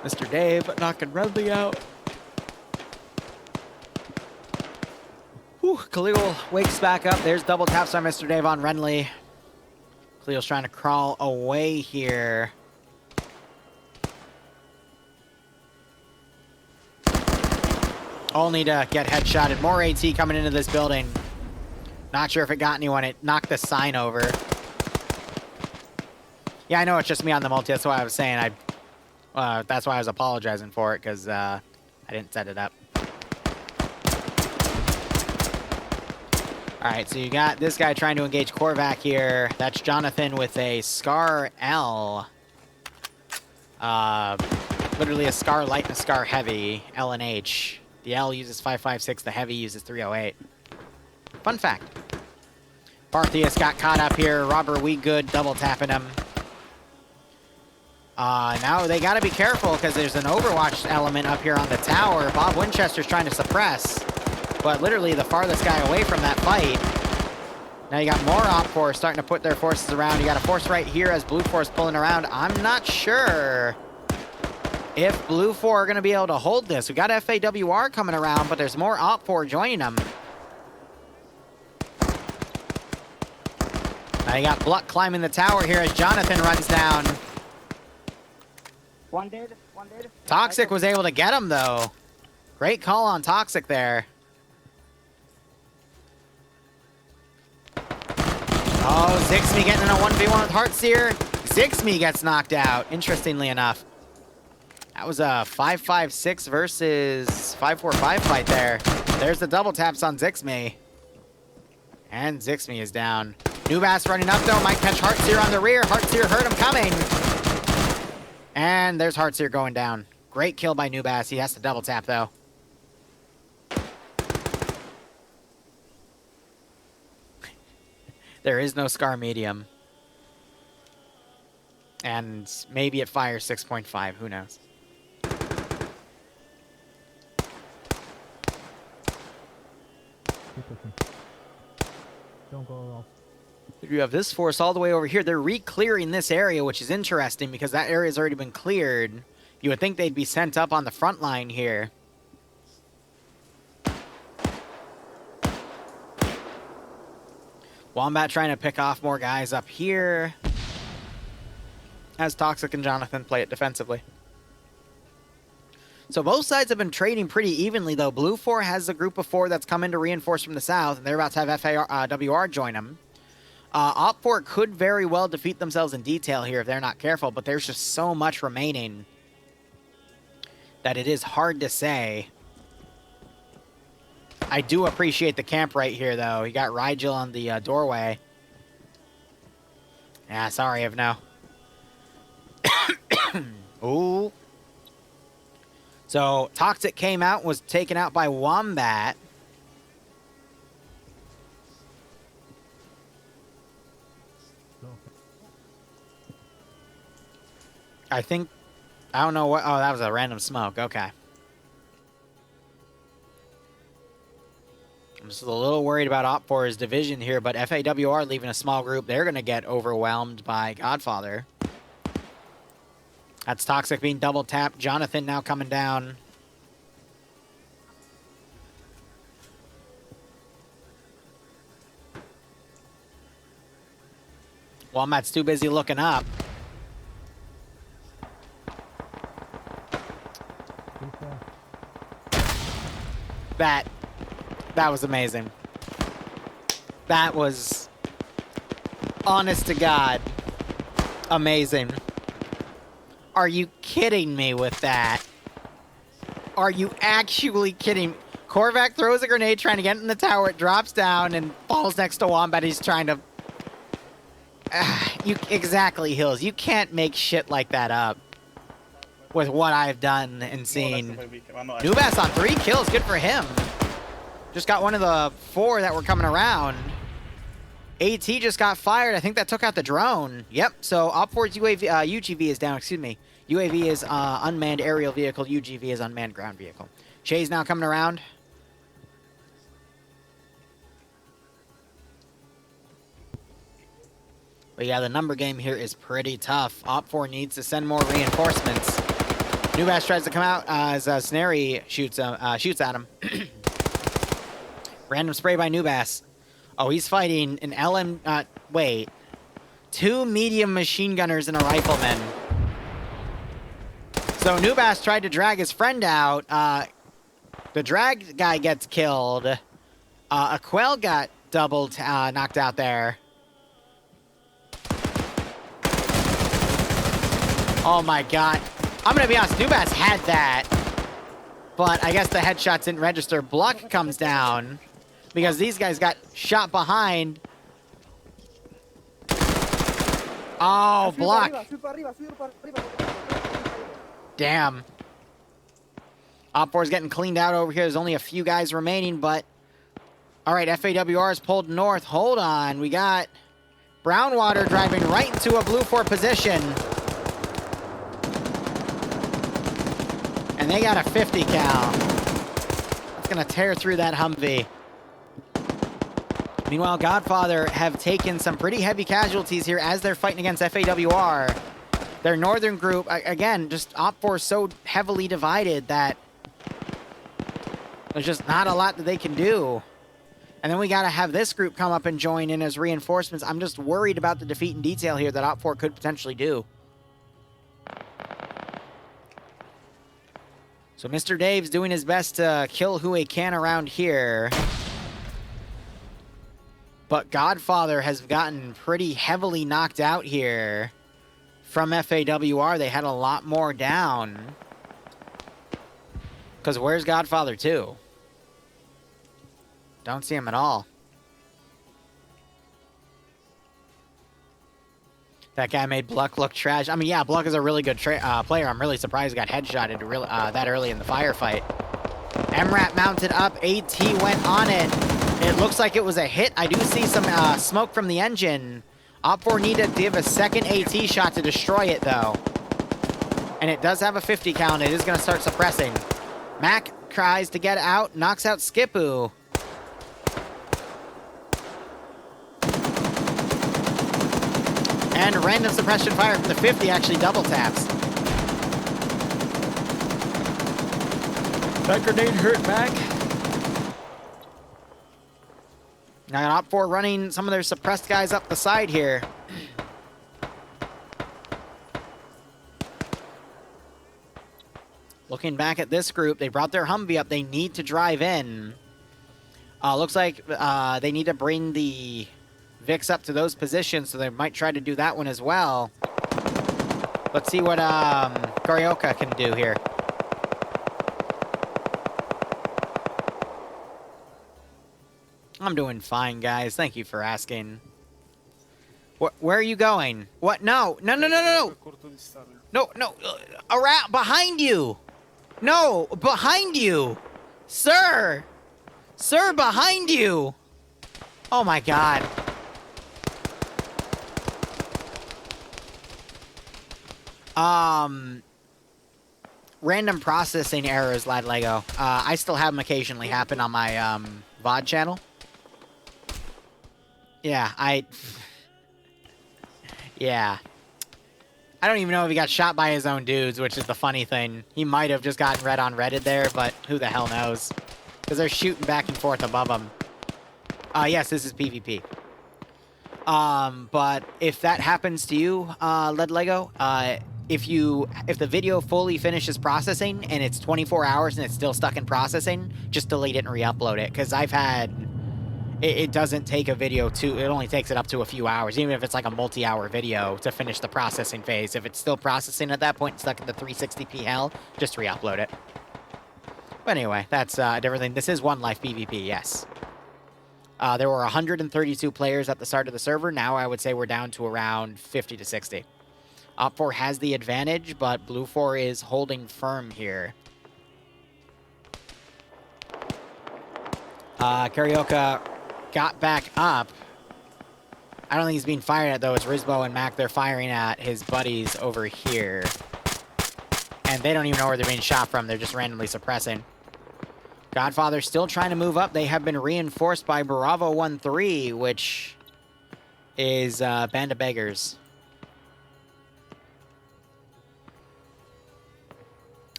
Mr. Dave knocking Redley out. Whew, Khalil wakes back up. There's double taps on Mr. Dave on Renly. Khalil's trying to crawl away here. Only to get headshotted. More AT coming into this building. Not sure if it got anyone. It knocked the sign over. Yeah, I know it's just me on the multi. That's why I was saying that's why I was apologizing for it, because I didn't set it up. All right, so you got this guy trying to engage Korvac here. That's Jonathan with a Scar L. Literally a Scar Light and a Scar Heavy, L and H. The L uses 5.56, the Heavy uses 308. Fun fact. Bartheus got caught up here. Robert Wegood double tapping him. Now they gotta be careful because there's an Overwatch element up here on the tower. Bob Winchester's trying to suppress, but literally the farthest guy away from that fight. Now you got more OpFor starting to put their forces around. You got a force right here as Blue Force pulling around. I'm not sure if Blue 4 are going to be able to hold this. We got FAWR coming around, but there's more OpFor joining them. Now you got Bluck climbing the tower here as Jonathan runs down. One dead, one dead. Toxic was able to get him, though. Great call on Toxic there. Oh, Zixme getting in a 1v1 with Heartseer. Zixme gets knocked out, interestingly enough. That was a 5.56 versus 5.45 fight there. There's the double taps on Zixme. And Zixme is down. Nubass running up, though. Might catch Heartseer on the rear. Heartseer heard him coming. And there's Heartseer going down. Great kill by Nubass. He has to double tap, though. There is no Scar Medium. And maybe it fires 6.5. Who knows? Don't go off. You have this force all the way over here. They're re-clearing this area, which is interesting because that area's already been cleared. You would think they'd be sent up on the front line here. Wombat trying to pick off more guys up here. As Toxic and Jonathan play it defensively. So both sides have been trading pretty evenly, though. Blue 4 has a group of 4 that's come in to reinforce from the south, and they're about to have FAWR join them. OpFor could very well defeat themselves in detail here if they're not careful, but there's just so much remaining that it is hard to say. I do appreciate the camp right here, though. You got Rigel on the doorway. Yeah, sorry, Ivno. Ooh. So, Toxic came out, was taken out by Wombat. I think, I don't know what, oh, that was a random smoke, okay. I'm just a little worried about OpFor's division here, but FAWR leaving a small group, they're going to get overwhelmed by Godfather. That's Toxic being double tapped. Jonathan now coming down. Wombat's too busy looking up. That was amazing. That was, honest to God, amazing. Are you kidding me with that? Are you actually kidding? Korvac throws a grenade trying to get in the tower. It drops down and falls next to Wombat. He's trying to... exactly, Hills. You can't make shit like that up with what I've done and seen. Nubass on 3 kills. Good for him. Just got one of the 4 that were coming around. AT just got fired. I think that took out the drone. Yep. So OpFor's UGV is down. Excuse me. UAV is unmanned aerial vehicle. UGV is unmanned ground vehicle. Shay's now coming around. But yeah, the number game here is pretty tough. OpFor needs to send more reinforcements. Nubass tries to come out as Snary shoots at him. Random spray by Nubass. Oh, he's fighting an LM... wait. 2 medium machine gunners and a rifleman. So Nubass tried to drag his friend out. The drag guy gets killed. A Quell got doubled, knocked out there. Oh my god. I'm gonna be honest, Dubas had that. But I guess the headshots didn't register. Bluck comes down because these guys got shot behind. Oh, Bluck. Damn. OFCRA's getting cleaned out over here. There's only a few guys remaining, but... Alright, FAWR is pulled north. Hold on. We got Brownwater driving right into a Blue 4 position. And they got a 50 cal. That's going to tear through that Humvee. Meanwhile, Godfather have taken some pretty heavy casualties here as they're fighting against FAWR. Their northern group, again, just OFCRA so heavily divided that there's just not a lot that they can do. And then we got to have this group come up and join in as reinforcements. I'm just worried about the defeat in detail here that OFCRA could potentially do. So Mr. Dave's doing his best to kill who he can around here. But Godfather has gotten pretty heavily knocked out here from FAWR. They had a lot more down. Because where's Godfather 2? Don't see him at all. That guy made Bluck look trash. I mean, yeah, Bluck is a really good player. I'm really surprised he got headshotted that early in the firefight. MRAP mounted up. AT went on it. It looks like it was a hit. I do see some smoke from the engine. OFCRA needed to give a second AT shot to destroy it, though. And it does have a 50 cal, and it is going to start suppressing. Mac tries to get out, knocks out Skipu. And random suppression fire from the 50 actually double taps. That grenade hurt Mac. Now OFCRA running some of their suppressed guys up the side here. Looking back at this group, they brought their Humvee up. They need to drive in. Looks like they need to bring the Vix up to those positions, so they might try to do that one as well. Let's see what Karioka can do here. I'm doing fine, guys. Thank you for asking. Where are you going? What? No. No, no, no, no, no. No, no. Around, behind you. No, behind you. Sir. Sir, behind you. Oh, my God. Random processing errors, Lad Lego. I still have them occasionally happen on my VOD channel. Yeah, yeah. I don't even know if he got shot by his own dudes, which is the funny thing. He might have just gotten red on Reddit there, but who the hell knows? Because they're shooting back and forth above him. Yes, this is PvP. But if that happens to you, Led Lego, if the video fully finishes processing and it's 24 hours and it's still stuck in processing, just delete it and re-upload it. Because I've had... It doesn't take a video it only takes it up to a few hours, even if it's like a multi-hour video to finish the processing phase. If it's still processing at that point, stuck in the 360p hell, just re-upload it. But anyway, that's a different thing. This is One Life PvP, yes. There were 132 players at the start of the server. Now I would say we're down to around 50 to 60. OFCRA has the advantage, but Blue 4 is holding firm here. Karioka got back up. I don't think he's being fired at, though. It's Rizbo and Mac. They're firing at his buddies over here. And they don't even know where they're being shot from. They're just randomly suppressing. Godfather still trying to move up. They have been reinforced by Bravo 1-3, which is Band of Beggars.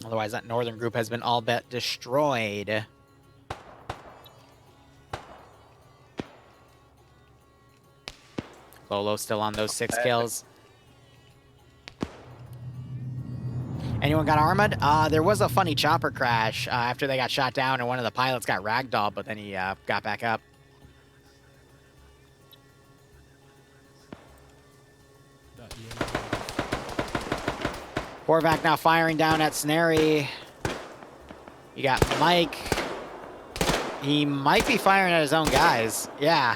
Otherwise, that northern group has been all but destroyed. Lolo still on those 6 kills. Anyone got armored? There was a funny chopper crash after they got shot down, and one of the pilots got ragdolled, but then he got back up. Horvath now firing down at Snary. You got Mike. He might be firing at his own guys. Yeah.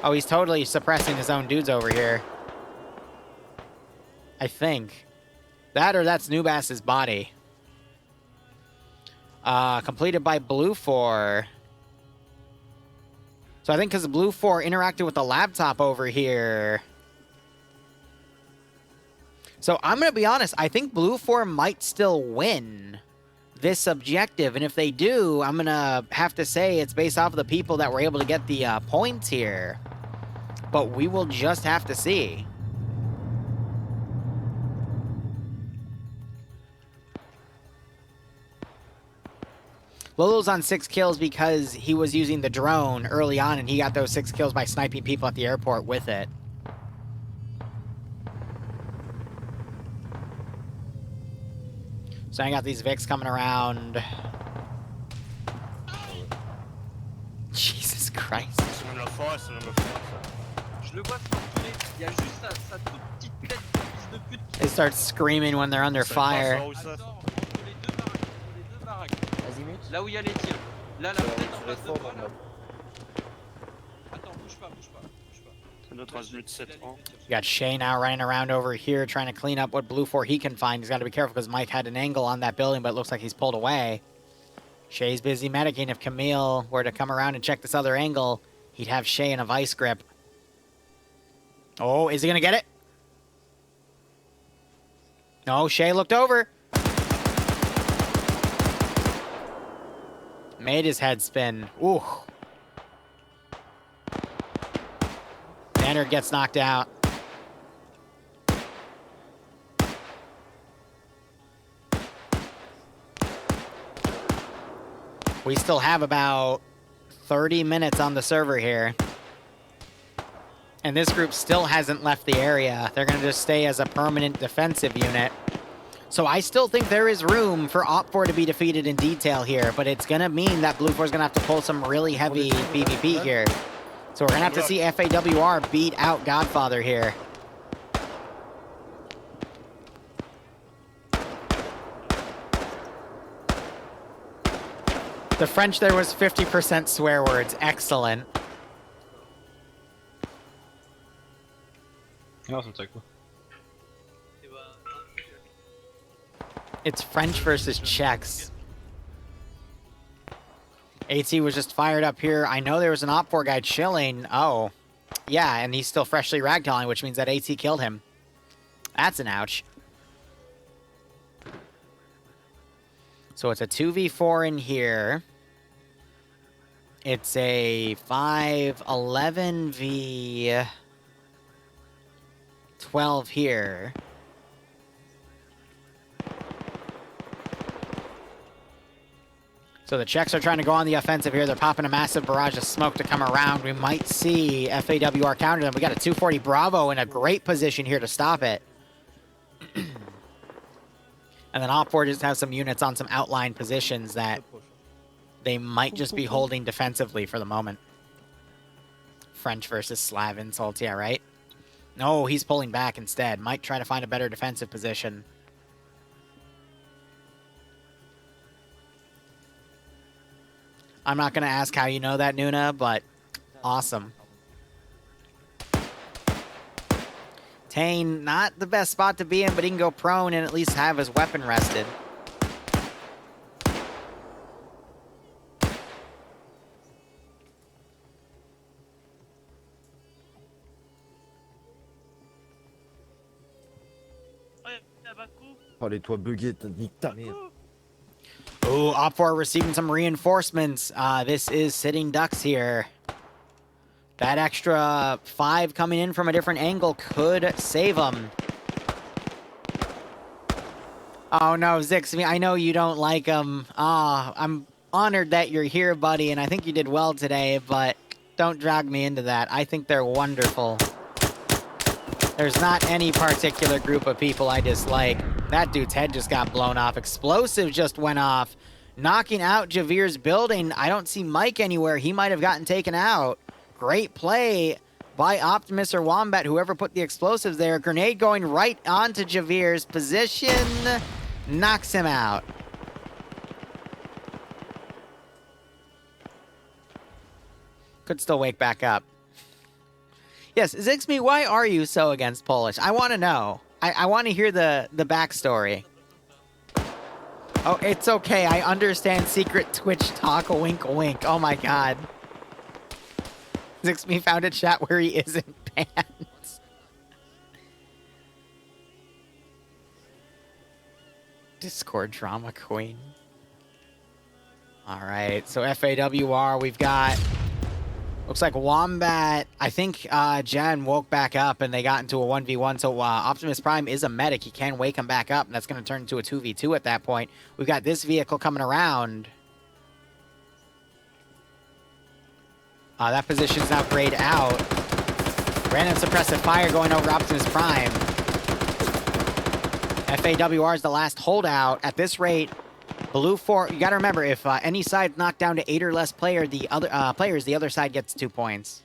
Oh, he's totally suppressing his own dudes over here. I think. That or that's Nubass's body. Completed by Blue 4. So I think because Blue 4 interacted with the laptop over here. So I'm going to be honest. I think Blue 4 might still win this objective. And if they do, I'm going to have to say it's based off of the people that were able to get the points here. But we will just have to see. Lolo's on 6 kills because he was using the drone early on, and he got those 6 kills by sniping people at the airport with it. So I got these Vics coming around. Jesus Christ. They start screaming when they're under fire. Là où il y a les tirs. Là, la fenêtre en face de toi, là. Attends, bouge pas, bouge pas, bouge pas. You got Shay now running around over here trying to clean up what Blue 4 he can find. He's got to be careful because Mike had an angle on that building, but it looks like he's pulled away. Shay's busy medicing. If Camille were to come around and check this other angle, he'd have Shay in a vice grip. Oh, is he going to get it? No, Shay looked over. Made his head spin. Ooh. Banner gets knocked out. We still have about 30 minutes on the server here. And this group still hasn't left the area. They're going to just stay as a permanent defensive unit. So I still think there is room for OPFOR to be defeated in detail here, but it's going to mean that Blue 4 is going to have to pull some really heavy PvP here. So we're going to have to see FAWR beat out Godfather here. The French there was 50% swear words. Excellent. It's French versus Czechs. AT was just fired up here. I know there was an OPFOR guy chilling. Oh, yeah, and he's still freshly ragdolling, which means that AT killed him. That's an ouch. So it's a 2v4 in here. It's a 5-11 v 12 here. So the Czechs are trying to go on the offensive here. They're popping a massive barrage of smoke to come around. We might see FAWR counter them. We got a 240 Bravo in a great position here to stop it. And then OPFOR just has some units on some outline positions that they might just be holding defensively for the moment. French versus Slav insults, yeah, right? No, he's pulling back instead. Might try to find a better defensive position. I'm not going to ask how you know that, Nuna, but awesome. Tane, not the best spot to be in, but he can go prone and at least have his weapon rested. Oh, les toits buggés, nique ta mère. Ooh, OPFOR receiving some reinforcements. This is sitting ducks here. That extra 5 coming in from a different angle could save them. Oh no, Zix, I know you don't like them. I'm honored that you're here, buddy, and I think you did well today, but don't drag me into that. I think they're wonderful. There's not any particular group of people I dislike. That dude's head just got blown off. Explosive just went off, knocking out Javir's building. I don't see Mike anywhere. He might have gotten taken out. Great play by Optimus or Wombat, whoever put the explosives there. Grenade going right onto Javir's position. Knocks him out. Could still wake back up. Yes, Zixme, why are you so against Polish? I want to know. I want to hear the backstory. Oh, it's okay. I understand secret Twitch talk. Wink, wink. Oh my god. Zixme found a chat where he isn't banned. Discord drama queen. All right, so FAWR, we've got... Looks like Wombat, I think Jen woke back up and they got into a 1v1. So Optimus Prime is a medic. He can wake him back up, and that's going to turn into a 2v2 at that point. We've got this vehicle coming around. That position's now grayed out. Random suppressive fire going over Optimus Prime. FAWR is the last holdout. At this rate, Blue 4, you got to remember, if any side's knocked down to 8 or less players, the other side gets 2 points.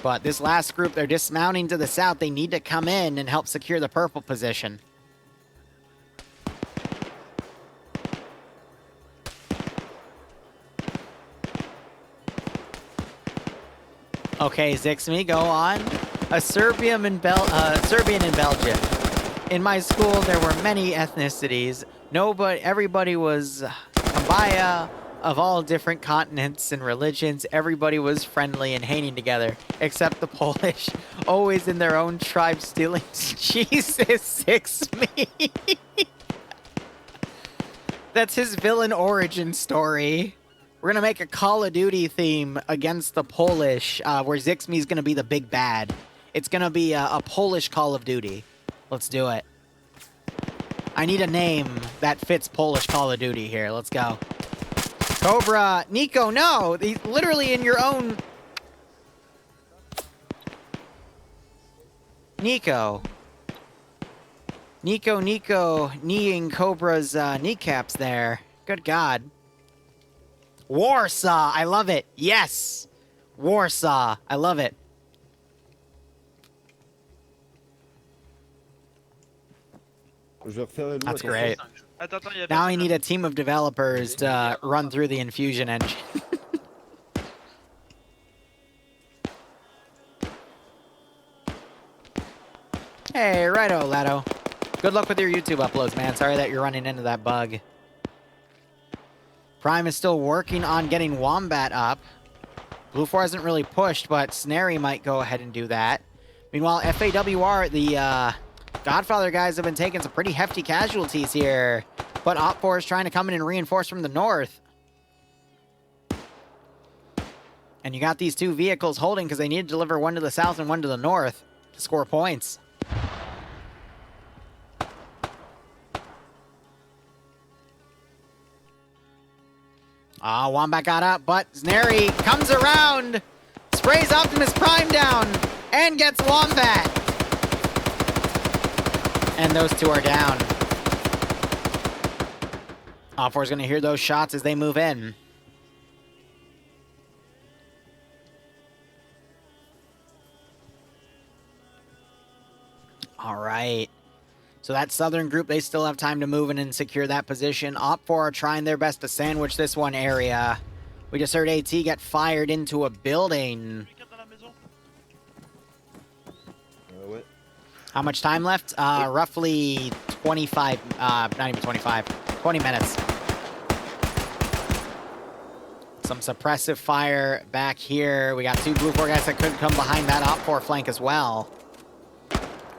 But this last group, they're dismounting to the south. They need to come in and help secure the purple position. Okay, Zixme, go on. A Serbian in Belgium. In my school, there were many ethnicities. Everybody was Kabaya of all different continents and religions. Everybody was friendly and hanging together, except the Polish, always in their own tribe stealing. Jesus, Zixme. That's his villain origin story. We're going to make a Call of Duty theme against the Polish, where Zixme's going to be the big bad. It's going to be a Polish Call of Duty. Let's do it. I need a name that fits Polish Call of Duty here. Let's go. Cobra. Nico, no! He's literally in your own... Nico, kneeing Cobra's kneecaps there. Good God. Warsaw, I love it. Yes! Warsaw, I love it. That's great. Now I need a team of developers to run through the infusion engine. Hey, righto, Lato. Good luck with your YouTube uploads, man. Sorry that you're running into that bug. Prime is still working on getting Wombat up. Blue 4 hasn't really pushed, but Snary might go ahead and do that. Meanwhile, FAWR, the Godfather guys have been taking some pretty hefty casualties here. But Op4 is trying to come in and reinforce from the north. And you got these two vehicles holding because they need to deliver one to the south and one to the north to score points. Wombat got up, but Snary comes around, sprays Optimus Prime down, and gets Wombat. And those two are down. Op4 is going to hear those shots as they move in. All right. So that southern group, they still have time to move in and secure that position. Op4 are trying their best to sandwich this one area. We just heard AT get fired into a building. How much time left? Roughly 25, not even 25, 20 minutes. Some suppressive fire back here. We got two Blue 4 guys that could come behind that Op4 flank as well.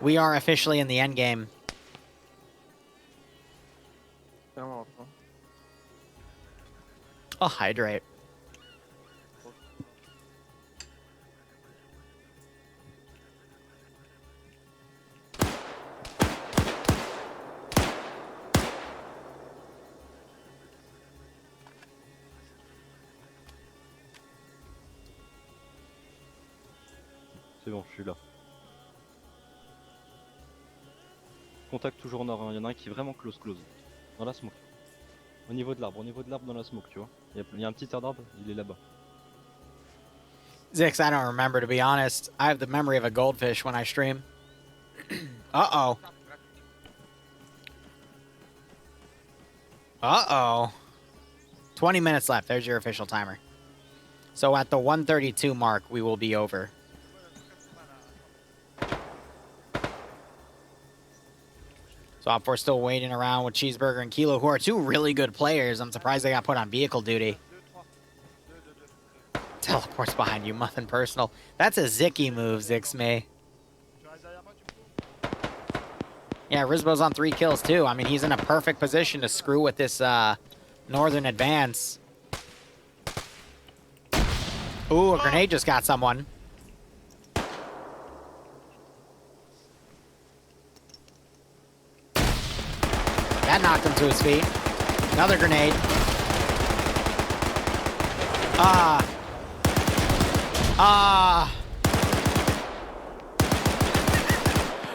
We are officially in the end game. I'll hydrate. C'est bon, je suis là. Contact toujours nord, hein. Il y en a un qui est vraiment close. Dans la smoke. Au niveau de l'arbre dans la smoke, tu vois. Il y a un petit terre d'arbre, il est là-bas. Zix, I don't remember, to be honest. I have the memory of a goldfish when I stream. Uh-oh. Uh-oh. 20 minutes left. There's your official timer. So at the 132 mark, we will be over. So OFCRA still waiting around with Cheeseburger and Kilo, who are two really good players. I'm surprised they got put on vehicle duty. Teleports behind you, nothing personal. That's a Zicky move, Zixme. Yeah, Rizbo's on 3 kills too. I mean, he's in a perfect position to screw with this northern advance. Ooh, a grenade just got someone. That knocked him to his feet. Another grenade.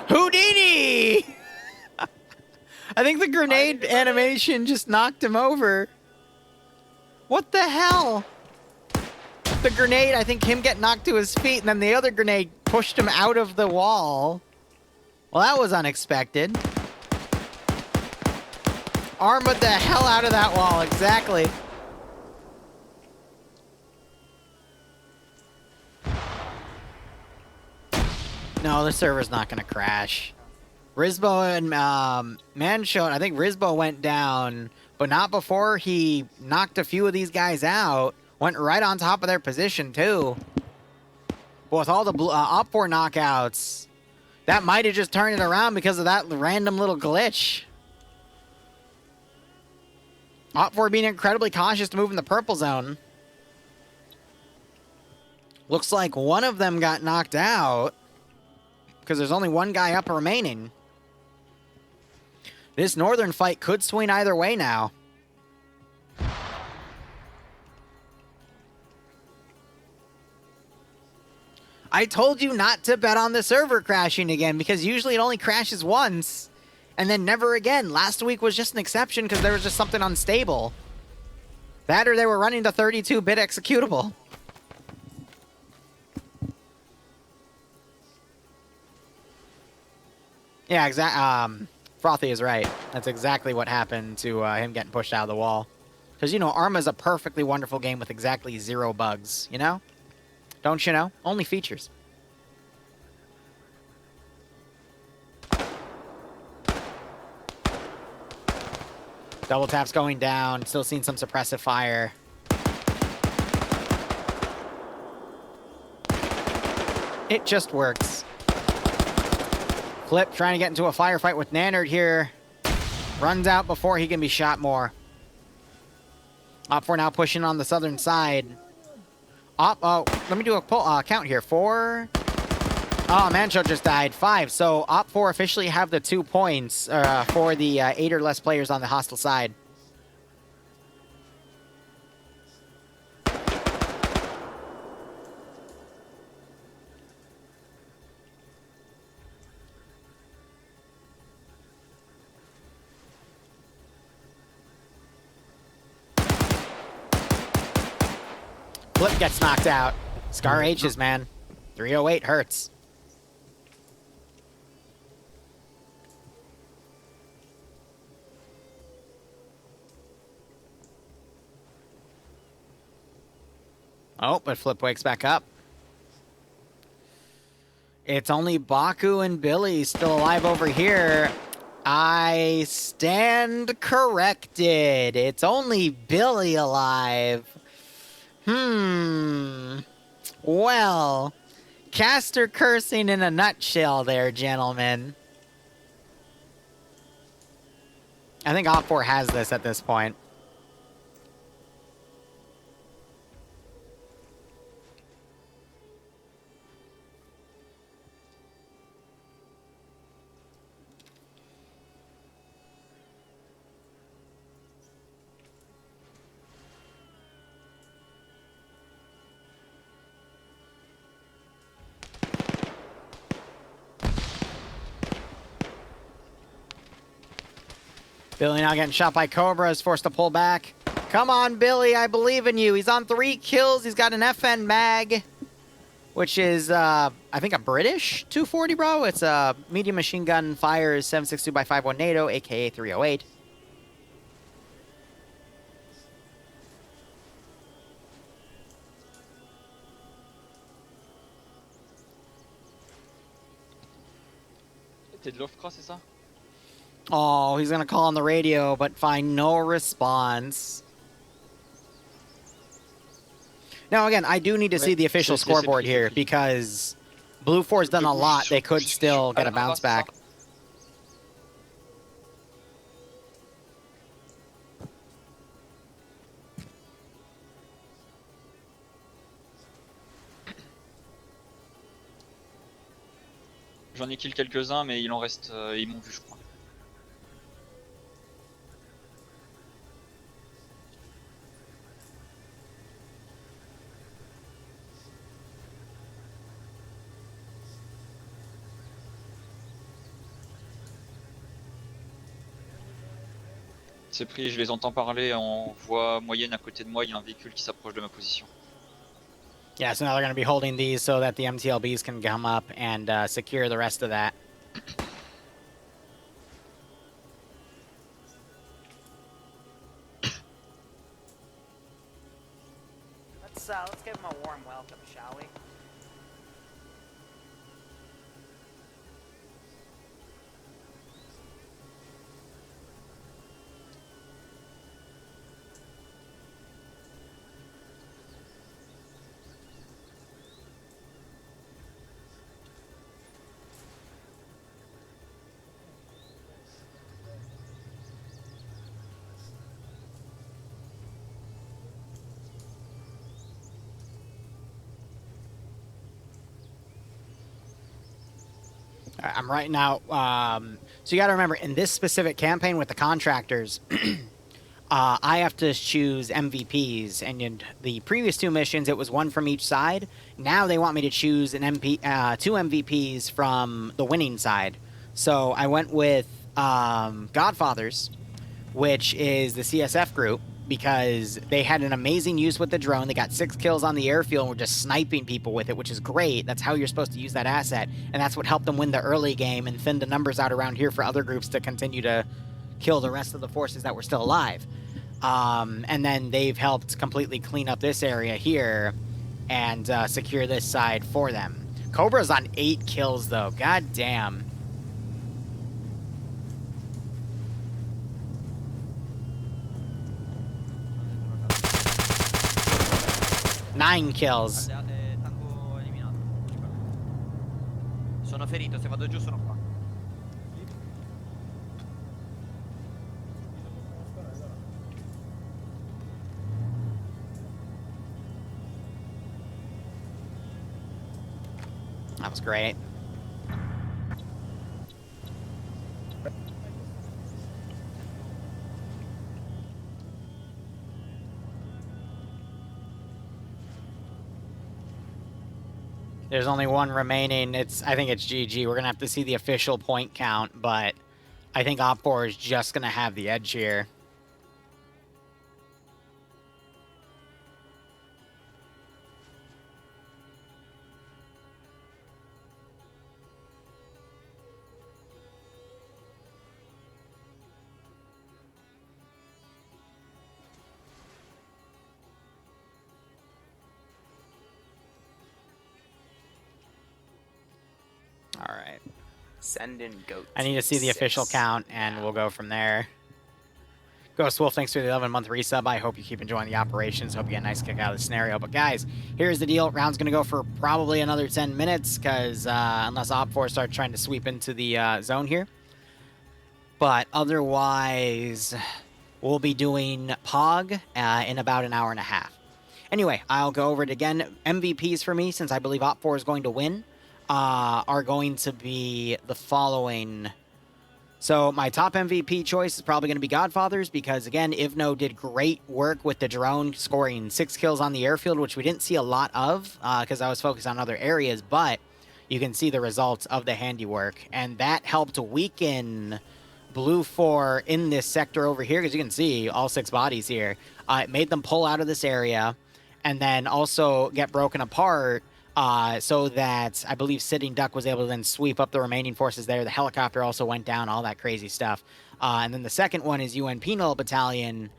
Houdini! I think the grenade animation just knocked him over. What the hell? The grenade, I think him get knocked to his feet, and then the other grenade pushed him out of the wall. Well, that was unexpected. Armored the hell out of that wall, exactly. No, the server's not going to crash. Rizbo and Manshot, I think Rizbo went down, but not before he knocked a few of these guys out. Went right on top of their position, too. But with all the OFCRA knockouts, that might have just turned it around because of that random little glitch. OFCRA being incredibly cautious to move in the purple zone. Looks like one of them got knocked out because there's only one guy up remaining. This northern fight could swing either way now. I told you not to bet on the server crashing again because usually it only crashes once and then never again. Last week was just an exception because there was just something unstable. That or they were running the 32-bit executable. Yeah, exactly. Frothy is right. That's exactly what happened to him getting pushed out of the wall. Because, you know, Arma's a perfectly wonderful game with exactly 0 bugs, you know? Don't you know? Only features. Double taps going down. Still seeing some suppressive fire. It just works. Flip trying to get into a firefight with Nannert here. Runs out before he can be shot more. OFCRA now pushing on the southern side. Let me do a count here. 4. Oh, Mancho just died. 5. So OFCRA officially have the 2 points for the 8 or less players on the hostile side. Flip gets knocked out. Scar H's, man. 308 hurts. Oh, but Flip wakes back up. It's only Baku and Billy still alive over here. I stand corrected. It's only Billy alive. Well, caster cursing in a nutshell there, gentlemen. I think OFCRA has this at this point. Billy now getting shot by Cobra, is forced to pull back. Come on, Billy, I believe in you. He's on 3 kills. He's got an FN mag, which is, I think, a British 240, bro. It's a medium machine gun, fires 7.62x51 NATO, aka 308. T'es de l'OFCRA, c'est ça? Oh, he's going to call on the radio, but find no response. Now, again, I do need to see the official scoreboard here, because Blue 4's done a lot. They could still get a bounce back. J'en ai kill quelques-uns, mais il en reste. Ils m'ont vu, je crois. C'est pris, je les entends parler en voix moyenne à côté de moi. Il y a un véhicule qui s'approche de ma position. Yeah, so now they're going to be holding these so that the MTLBs can come up and secure the rest of that. Let's give him a warm welcome, shall we? I'm writing out. So you got to remember, in this specific campaign with the contractors, I have to choose MVPs. And in the previous 2 missions, it was 1 from each side. Now they want me to choose an 2 MVPs from the winning side. So I went with Godfathers, which is the CSF group, because they had an amazing use with the drone. They got 6 kills on the airfield and were just sniping people with it, which is great. That's how you're supposed to use that asset. And that's what helped them win the early game and thin the numbers out around here for other groups to continue to kill the rest of the forces that were still alive. And then they've helped completely clean up this area here and secure this side for them. Cobra's on 8 kills, though. God damn. Nine kills. Tango eliminato. Sono ferito, se vado giù sono qua. That was great. There's only 1 remaining. I think it's GG. We're going to have to see the official point count, but I think OPFOR is just going to have the edge here. All right. Send in goat. I need to see the official count, and we'll go from there. Ghost Wolf, thanks for the 11-month resub. I hope you keep enjoying the operations. Hope you get a nice kick out of the scenario. But guys, here's the deal. Round's going to go for probably another 10 minutes, because unless OPFOR start trying to sweep into the zone here. But otherwise, we'll be doing POG in about an hour and a half. Anyway, I'll go over it again. MVPs for me, since I believe OPFOR is going to win, are going to be the following. So my top MVP choice is probably going to be Godfathers, because again, Ivno did great work with the drone, scoring 6 kills on the airfield, which we didn't see a lot of because I was focused on other areas, but you can see the results of the handiwork, and that helped weaken Blue 4 in this sector over here, because you can see all 6 bodies here. It made them pull out of this area and then also get broken apart so that I believe Sitting Duck was able to then sweep up the remaining forces there. The helicopter also went down, all that crazy stuff. And then the second one is UN Penal Battalion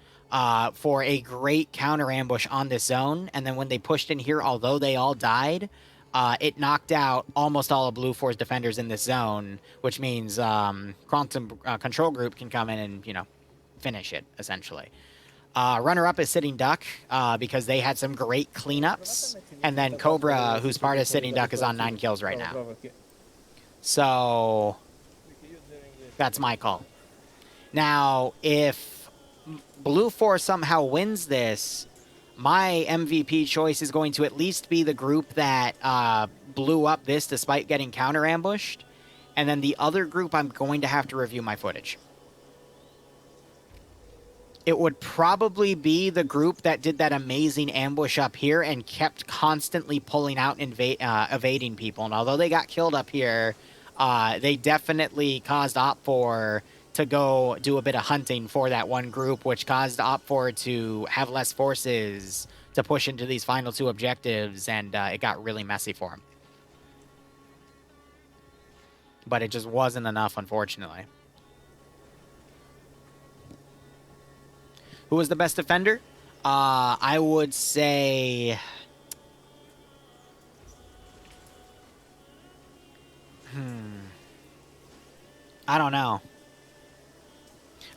for a great counter ambush on this zone. And then when they pushed in here, although they all died, it knocked out almost all of Blue 4's defenders in this zone, which means Quantum Control Group can come in and, you know, finish it, essentially. Runner-up is Sitting Duck, because they had some great cleanups. And then Cobra, who's part of Sitting Duck, is on 9 kills right now. So, that's my call. Now, if Blue 4 somehow wins this, my MVP choice is going to at least be the group that blew up this despite getting counter-ambushed. And then the other group, I'm going to have to review my footage. It would probably be the group that did that amazing ambush up here and kept constantly pulling out and evading people. And although they got killed up here, they definitely caused Op4 to go do a bit of hunting for that one group, which caused Op4 to have less forces to push into these final 2 objectives, and it got really messy for them. But it just wasn't enough, unfortunately. Who was the best defender? I would say... I don't know.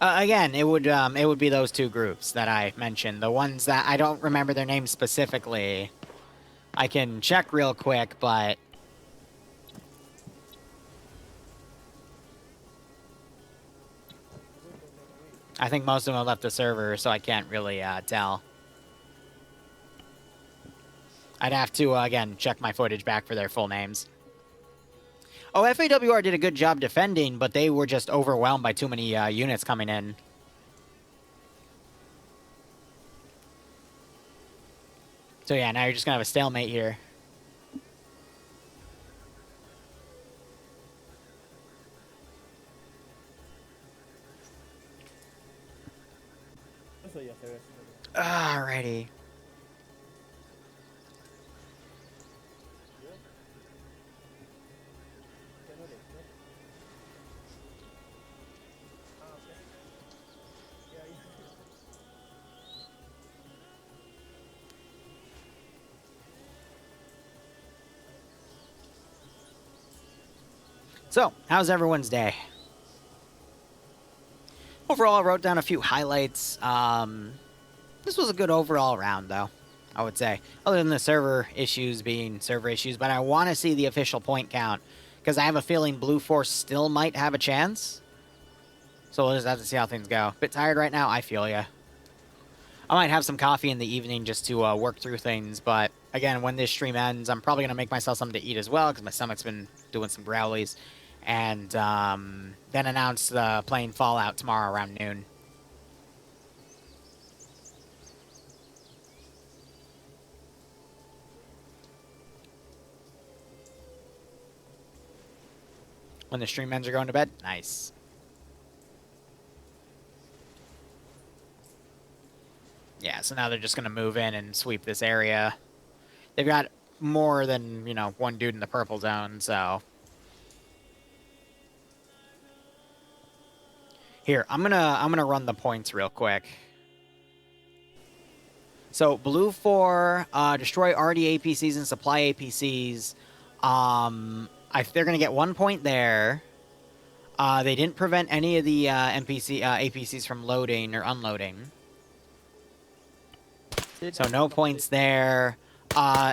Again, it would be those 2 groups that I mentioned. The ones that I don't remember their names specifically. I can check real quick, but... I think most of them left the server, so I can't really tell. I'd have to, again, check my footage back for their full names. Oh, FAWR did a good job defending, but they were just overwhelmed by too many units coming in. So yeah, now you're just going to have a stalemate here. Alrighty. So, how's everyone's day? Overall, I wrote down a few highlights. This was a good overall round, though, I would say. Other than the server issues being server issues, but I want to see the official point count, because I have a feeling Blue Force still might have a chance. So we'll just have to see how things go. Bit tired right now? I feel ya. I might have some coffee in the evening just to work through things, but again, when this stream ends, I'm probably going to make myself something to eat as well, because my stomach's been doing some growlies. And then announce the playing Fallout tomorrow around noon. When the stream ends are going to bed? Nice. Yeah, so now they're just going to move in and sweep this area. They've got more than, you know, one dude in the purple zone, so... Here, I'm gonna run the points real quick. So, Blue 4, destroy RD APCs and supply APCs. They're gonna get 1 point there. They didn't prevent any of the APCs from loading or unloading. So no points there.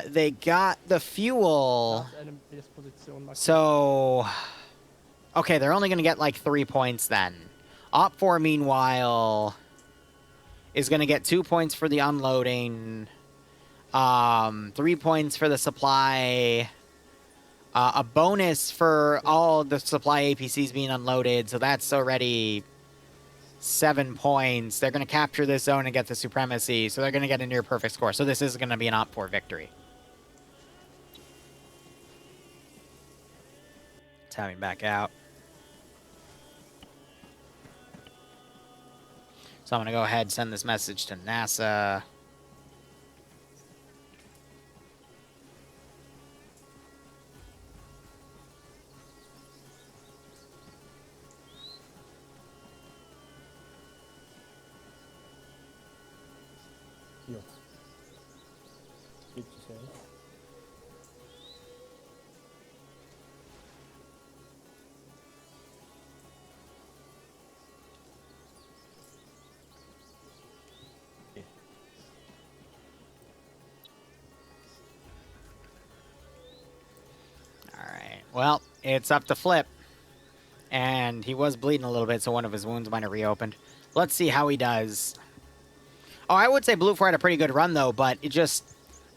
They got the fuel. So, okay, they're only gonna get like 3 points then. Op4, meanwhile, is going to get 2 points for the unloading, 3 points for the supply, a bonus for all the supply APCs being unloaded, so that's already 7 points. They're going to capture this zone and get the supremacy, so they're going to get a near-perfect score. So this is going to be an Op4 victory. Tabbing back out. So I'm going to go ahead and send this message to NASA. Well, it's up to Flip. And he was bleeding a little bit, so one of his wounds might have reopened. Let's see how he does. Oh, I would say Blue 4 had a pretty good run, though, but it just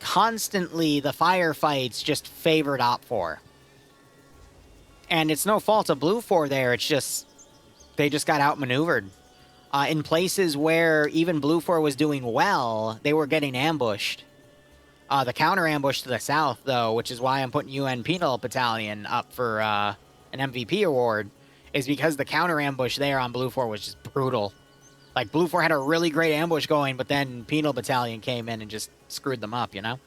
constantly, the firefights just favored Op 4. And it's no fault of Blue 4 there, it's just, they just got outmaneuvered. In places where even Blue 4 was doing well, they were getting ambushed. The counter ambush to the south, though, which is why I'm putting UN Penal Battalion up for an MVP award, is because the counter ambush there on Blue 4 was just brutal. Like, Blue 4 had a really great ambush going, but then Penal Battalion came in and just screwed them up, you know?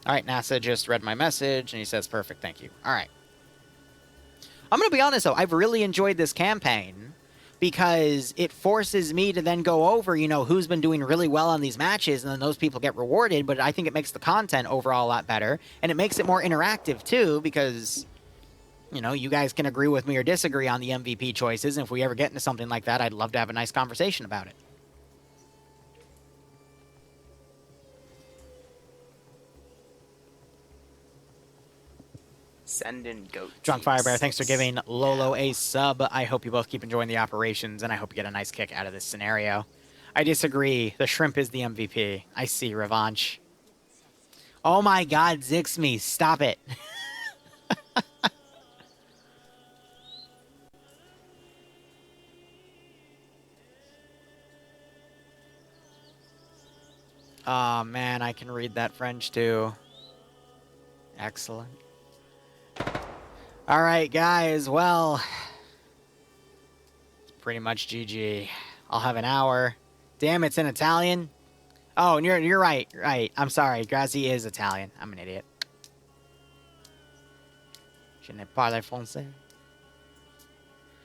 Alright, NASA just read my message, and he says, perfect, thank you. Alright. I'm gonna be honest, though, I've really enjoyed this campaign, because it forces me to then go over, you know, who's been doing really well on these matches, and then those people get rewarded, but I think it makes the content overall a lot better, and it makes it more interactive, too, because, you know, you guys can agree with me or disagree on the MVP choices, and if we ever get into something like that, I'd love to have a nice conversation about it. Send in goat. Drunk Firebear, thanks for giving Lolo a sub. I hope you both keep enjoying the operations, and I hope you get a nice kick out of this scenario. I disagree. The shrimp is the MVP. I see revanche. Oh my god, Zixme, stop it. Oh man, I can read that French too. Excellent. Alright, guys, well, it's pretty much GG. I'll have an hour. Damn, it's in Italian? Oh, and you're right, right. I'm sorry, Grazi is Italian. I'm an idiot. Je ne parle français.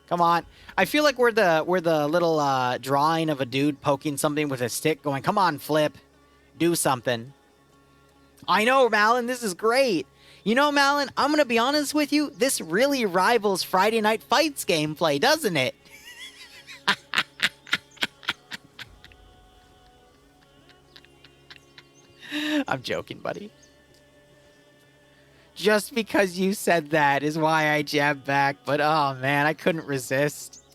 Come on. I feel like we're the little drawing of a dude poking something with a stick going, come on, Flip. Do something. I know, Malin, this is great. You know, Malin, I'm going to be honest with you. This really rivals Friday Night Fights gameplay, doesn't it? I'm joking, buddy. Just because you said that is why I jabbed back. But, oh, man, I couldn't resist.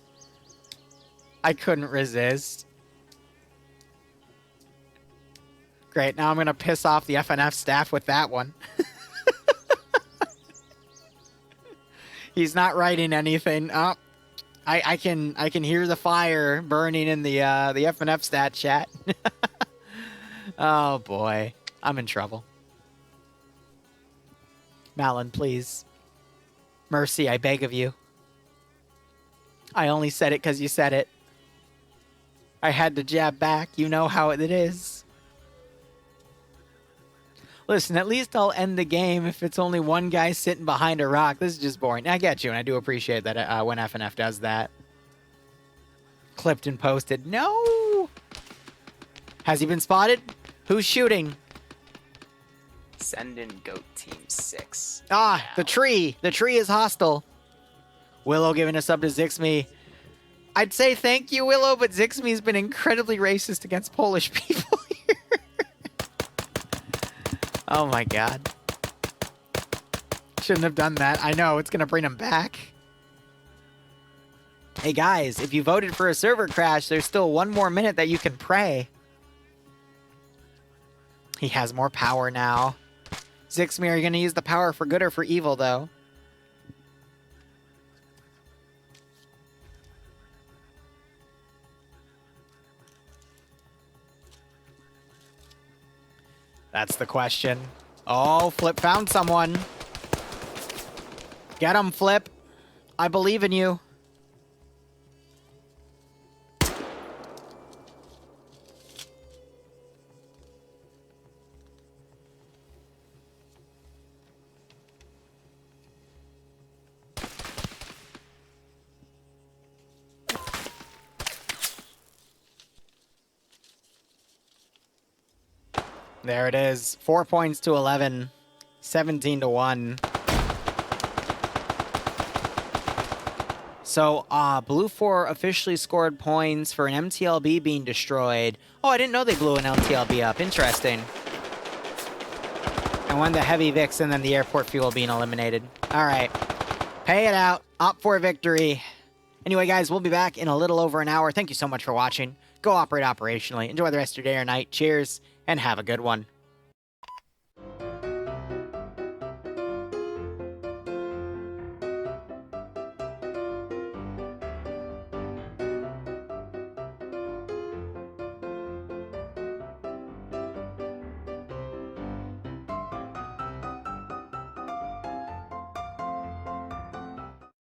I couldn't resist. Great, now I'm going to piss off the FNF staff with that one. He's not writing anything. Oh, I can hear the fire burning in the FNF stat chat. Oh boy, I'm in trouble. Malin, please. Mercy, I beg of you. I only said it because you said it. I had to jab back. You know how it is. Listen, at least I'll end the game if it's only one guy sitting behind a rock. This is just boring. I get you, and I do appreciate that when FNF does that. Clipped and posted. No! Has he been spotted? Who's shooting? Send in Goat Team 6. Ah, the tree. The tree is hostile. Willow giving a sub to Zixme. I'd say thank you, Willow, but Zixme's been incredibly racist against Polish people here. Oh my god. Shouldn't have done that. I know, it's going to bring him back. Hey guys, if you voted for a server crash, there's still one more minute that you can pray. He has more power now. Zixme, are you going to use the power for good or for evil, though? That's the question. Oh, Flip found someone. Get him, Flip. I believe in you. There it is. 4 points to 11. 17 to 1. So, Blue 4 officially scored points for an MTLB being destroyed. Oh, I didn't know they blew an MTLB up. Interesting. And won the Heavy Vix and then the airport fuel being eliminated. All right. Pay it out. Op for victory. Anyway, guys, we'll be back in a little over an hour. Thank you so much for watching. Go operate operationally. Enjoy the rest of your day or night. Cheers, and have a good one.